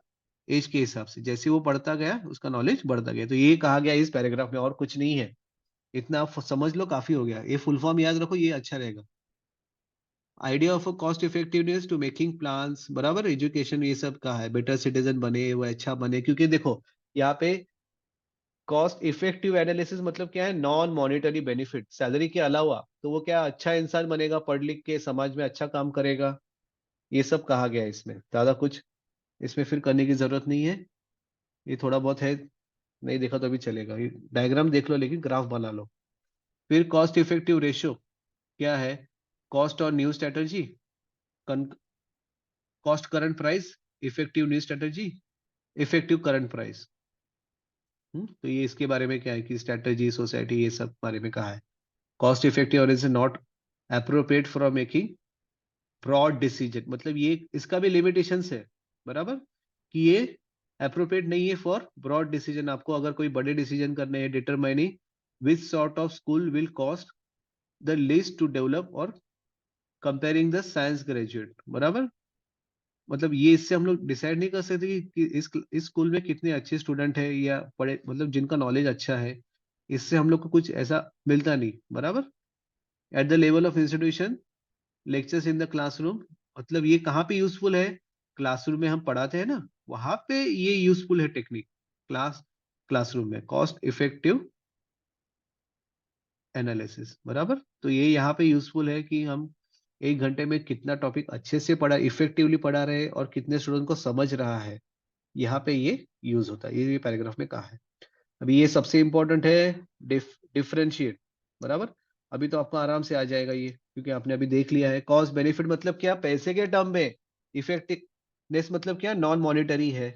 एज के हिसाब से, जैसे वो पढ़ता गया उसका नॉलेज बढ़ता गया। तो ये कहा गया इस पैराग्राफ में, और कुछ नहीं है, इतना आप समझ लो काफी हो गया। ये फुल फॉर्म याद रखो, ये अच्छा रहेगा। Idea of cost effectiveness to making plans बराबर, एजुकेशन ये सब का है, बेटर सिटीजन बने, वो अच्छा बने, क्योंकि देखो यहाँ पे कॉस्ट इफेक्टिव एनालिसिस मतलब क्या है? नॉन मॉनिटरी बेनिफिट, सैलरी के अलावा, तो वो क्या अच्छा इंसान बनेगा, पढ़ लिख के समाज में अच्छा काम करेगा, ये सब कहा गया है इसमें। ज्यादा कुछ इसमें फिर करने की जरूरत नहीं है, ये थोड़ा बहुत है, नहीं देखा तो भी चलेगा, ये डायग्राम देख लो लेकिन ग्राफ बना लो। फिर कॉस्ट इफेक्टिव रेशियो क्या है? कॉस्ट और new strategy, cost current price, effective new strategy, effective current price. तो ये इसके बारे में क्या है कि स्ट्रेटजी, सोसाइटी, ये सब बारे में कहा है। कॉस्ट इफेक्टिव और is not appropriate for making broad decision, मतलब ये इसका भी लिमिटेशंस है, बराबर, कि ये अप्रोप्रिएट नहीं है फॉर ब्रॉड डिसीजन। आपको अगर कोई बड़े डिसीजन करने हैं, determining which sort of school will cost the least to develop और कंपेयरिंग द साइंस ग्रेजुएट, बराबर। मतलब ये इससे हम लोग डिसाइड नहीं कर सकते कि इस स्कूल में कितने अच्छे स्टूडेंट है या पढ़े, मतलब जिनका नॉलेज अच्छा है। इससे हम लोग को कुछ ऐसा मिलता नहीं, बराबर। At the level of institution, lectures in the classroom, मतलब ये कहाँ पे यूजफुल है? क्लासरूम में हम पढ़ाते हैं ना, वहां पे ये यूजफुल है टेक्निक, क्लासरूम में कॉस्ट इफेक्टिव एनालिसिस, बराबर। तो ये यहाँ पे यूजफुल है कि हम 1 घंटे में कितना टॉपिक अच्छे से पढ़ा, इफेक्टिवली पढ़ा रहे हैं और कितने स्टूडेंट को समझ रहा है, यहाँ पे ये यूज होता है, ये पैराग्राफ में कहा है। अभी ये सबसे इंपॉर्टेंट है, डिफरेंशिएट, बराबर। अभी तो आपको आराम से आ जाएगा ये, क्योंकि आपने अभी देख लिया है। कॉस्ट बेनिफिट मतलब क्या? पैसे के टर्म में। इफेक्टिवनेस मतलब क्या? नॉन मॉनिटरी है।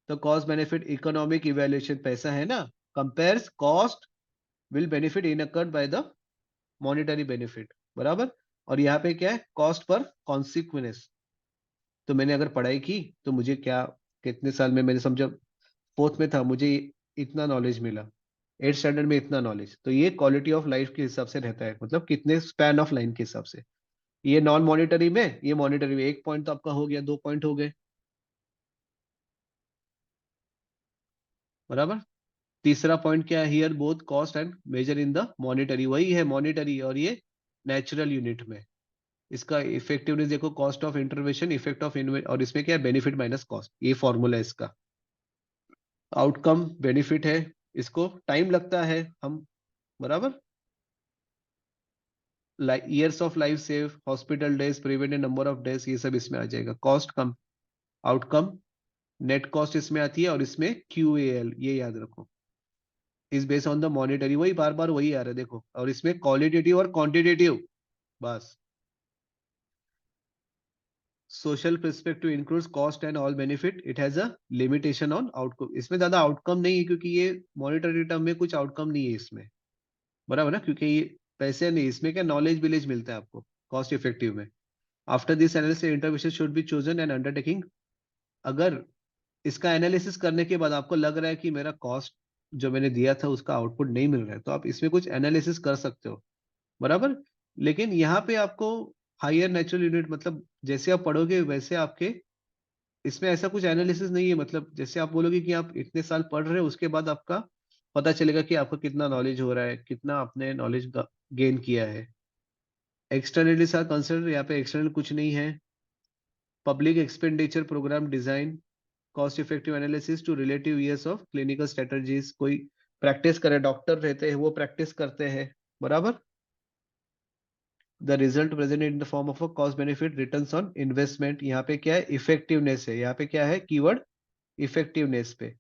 तो कॉस्ट बेनिफिट इकोनॉमिक इवेल्युएशन, पैसा है ना, compares cost will benefit in accord by the monetary benefit, बराबर। और यहाँ पे क्या है? Cost per consequence. तो मैंने अगर पढ़ाई की तो मुझे क्या, कितने साल में, मैंने समझा फोर्थ में था, मुझे इतना नॉलेज मिला, 8 स्टैंडर्ड में इतना नॉलेज, तो ये क्वालिटी ऑफ लाइफ के हिसाब से रहता है, मतलब कितने स्पैन ऑफ लाइन के हिसाब से। ये नॉन मॉनिटरी में, ये मॉनिटरी में। 1 पॉइंट तो आपका हो गया, 2 पॉइंट हो गए, बराबर। तीसरा पॉइंट क्या है? Here both cost and measure in the monetary, वही है मॉनिटरी और ये नेचुरल यूनिट में। इसका इफेक्टिवनेस देखो, cost of intervention, effect of invest, और इसमें क्या है? बेनिफिट माइनस कॉस्ट, ये फॉर्मूला है इसका। आउटकम बेनिफिट है, इसको टाइम लगता है हम, बराबर। Years of life save, hospital days, prevented number of days, ये सब इसमें आ जाएगा। कॉस्ट कम, आउटकम, नेट कॉस्ट इसमें आती है, और इसमें QAL, ये याद रखो, is based on the monetary, वही बार बार वही आ रहा है देखो। और इसमें क्वालिटेटिव और क्वांटिटेटिव, बस। Social perspective includes cost and all benefit, it has a limitation on outcome, इसमें ज्यादा आउटकम नहीं है, क्योंकि ये मॉनिटरी टर्म में कुछ आउटकम नहीं है इसमें, बराबर ना, क्योंकि ये पैसे नहीं, इसमें क्या नॉलेज विलेज मिलता है आपको कॉस्ट इफेक्टिव में। After this analysis intervention should be chosen and undertaking, अगर इसका एनालिसिस करने के बाद आपको लग रहा है कि मेरा कॉस्ट जो मैंने दिया था उसका आउटपुट नहीं मिल रहा है, तो आप इसमें कुछ एनालिसिस कर सकते हो, बराबर। लेकिन यहाँ पे आपको हायर नेचुरल यूनिट, मतलब जैसे आप पढ़ोगे वैसे आपके, इसमें ऐसा कुछ एनालिसिस नहीं है, मतलब जैसे आप बोलोगे कि आप इतने साल पढ़ रहे हो, उसके बाद आपका पता चलेगा कि आपका कितना नॉलेज हो रहा है, कितना आपने नॉलेज गेन किया है। एक्सटर्नलिटीज आर कंसिडर, यहाँ पे एक्सटर्नल कुछ नहीं है। Public expenditure programme design, cost effective analysis to relative years of clinical strategies, कोई प्रैक्टिस करे, डॉक्टर रहते हैं वो प्रैक्टिस करते हैं, बराबर। The result present in the form of a cost benefit returns on investment, यहाँ पे क्या है? इफेक्टिवनेस है, यहाँ पे क्या है? कीवर्ड इफेक्टिवनेस पे।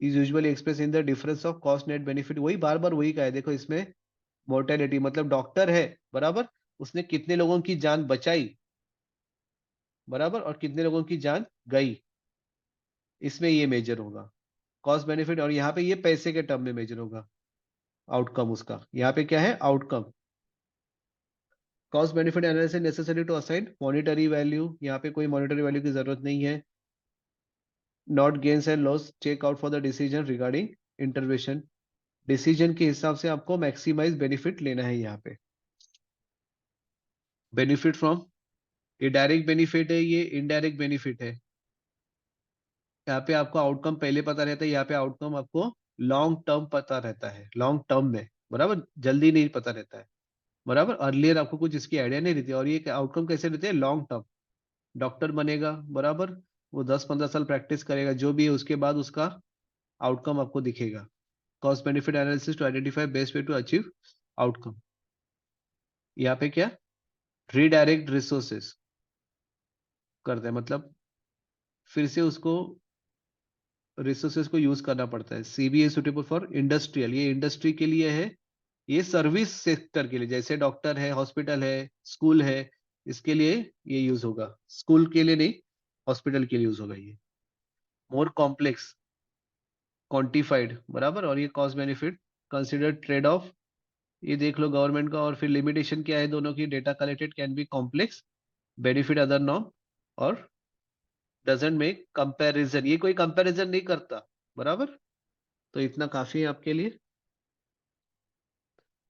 Is usually express in the difference of cost net benefit, वही बार बार वही का है देखो इसमें। मोर्टेलिटी मतलब डॉक्टर है, बराबर, उसने कितने लोगों की जान बचाई, बराबर, और कितने लोगों की जान गई, इसमें ये मेजर होगा कॉस्ट बेनिफिट। और यहाँ पे ये पैसे के टर्म में मेजर होगा आउटकम उसका, यहाँ पे क्या है? Outcome. Cost benefit analysis necessary to assign monetary value, यहाँ पे कोई मॉनिटरी वैल्यू की जरूरत नहीं है। Not gains and loss, check out for the decision regarding intervention, decision के हिसाब से आपको मैक्सिमाइज बेनिफिट लेना है यहाँ पे। बेनिफिट फ्रॉम, ये डायरेक्ट बेनिफिट है, ये इनडायरेक्ट बेनिफिट है। यहाँ पे आपको आउटकम पहले पता रहता है, यहाँ पे आउटकम आपको लॉन्ग टर्म पता रहता है, लॉन्ग टर्म में, बराबर, जल्दी नहीं पता रहता है, बराबर। अर्लियर आपको कुछ इसकी आइडिया नहीं रहती, और ये आउटकम कैसे रहते हैं? Long term. डॉक्टर बनेगा, बराबर, वो 10-15 साल प्रैक्टिस करेगा, जो भी है उसके बाद उसका आउटकम आपको दिखेगा। Cost benefit analysis to identify best way to achieve outcome. यहाँ पे क्या? रीडायरेक्ट रिसोर्सेस करते हैं, मतलब फिर से उसको रिसोर्सेज को यूज करना पड़ता है। सीबीए सुटेबल फॉर इंडस्ट्रियल, ये इंडस्ट्री के लिए है, ये सर्विस सेक्टर के लिए, जैसे डॉक्टर है, हॉस्पिटल है, स्कूल है, इसके लिए ये यूज होगा। स्कूल के लिए नहीं, हॉस्पिटल के लिए यूज होगा ये। मोर कॉम्प्लेक्स, क्वांटिफाइड, बराबर। और ये cost benefit consider trade off, ये देख लो गवर्नमेंट का। और फिर लिमिटेशन क्या है दोनों की, data collected can be complex, benefit other norm, और डजेंट मेक कंपैरिजन, ये कोई कंपैरिजन नहीं करता, बराबर। तो इतना काफी है आपके लिए।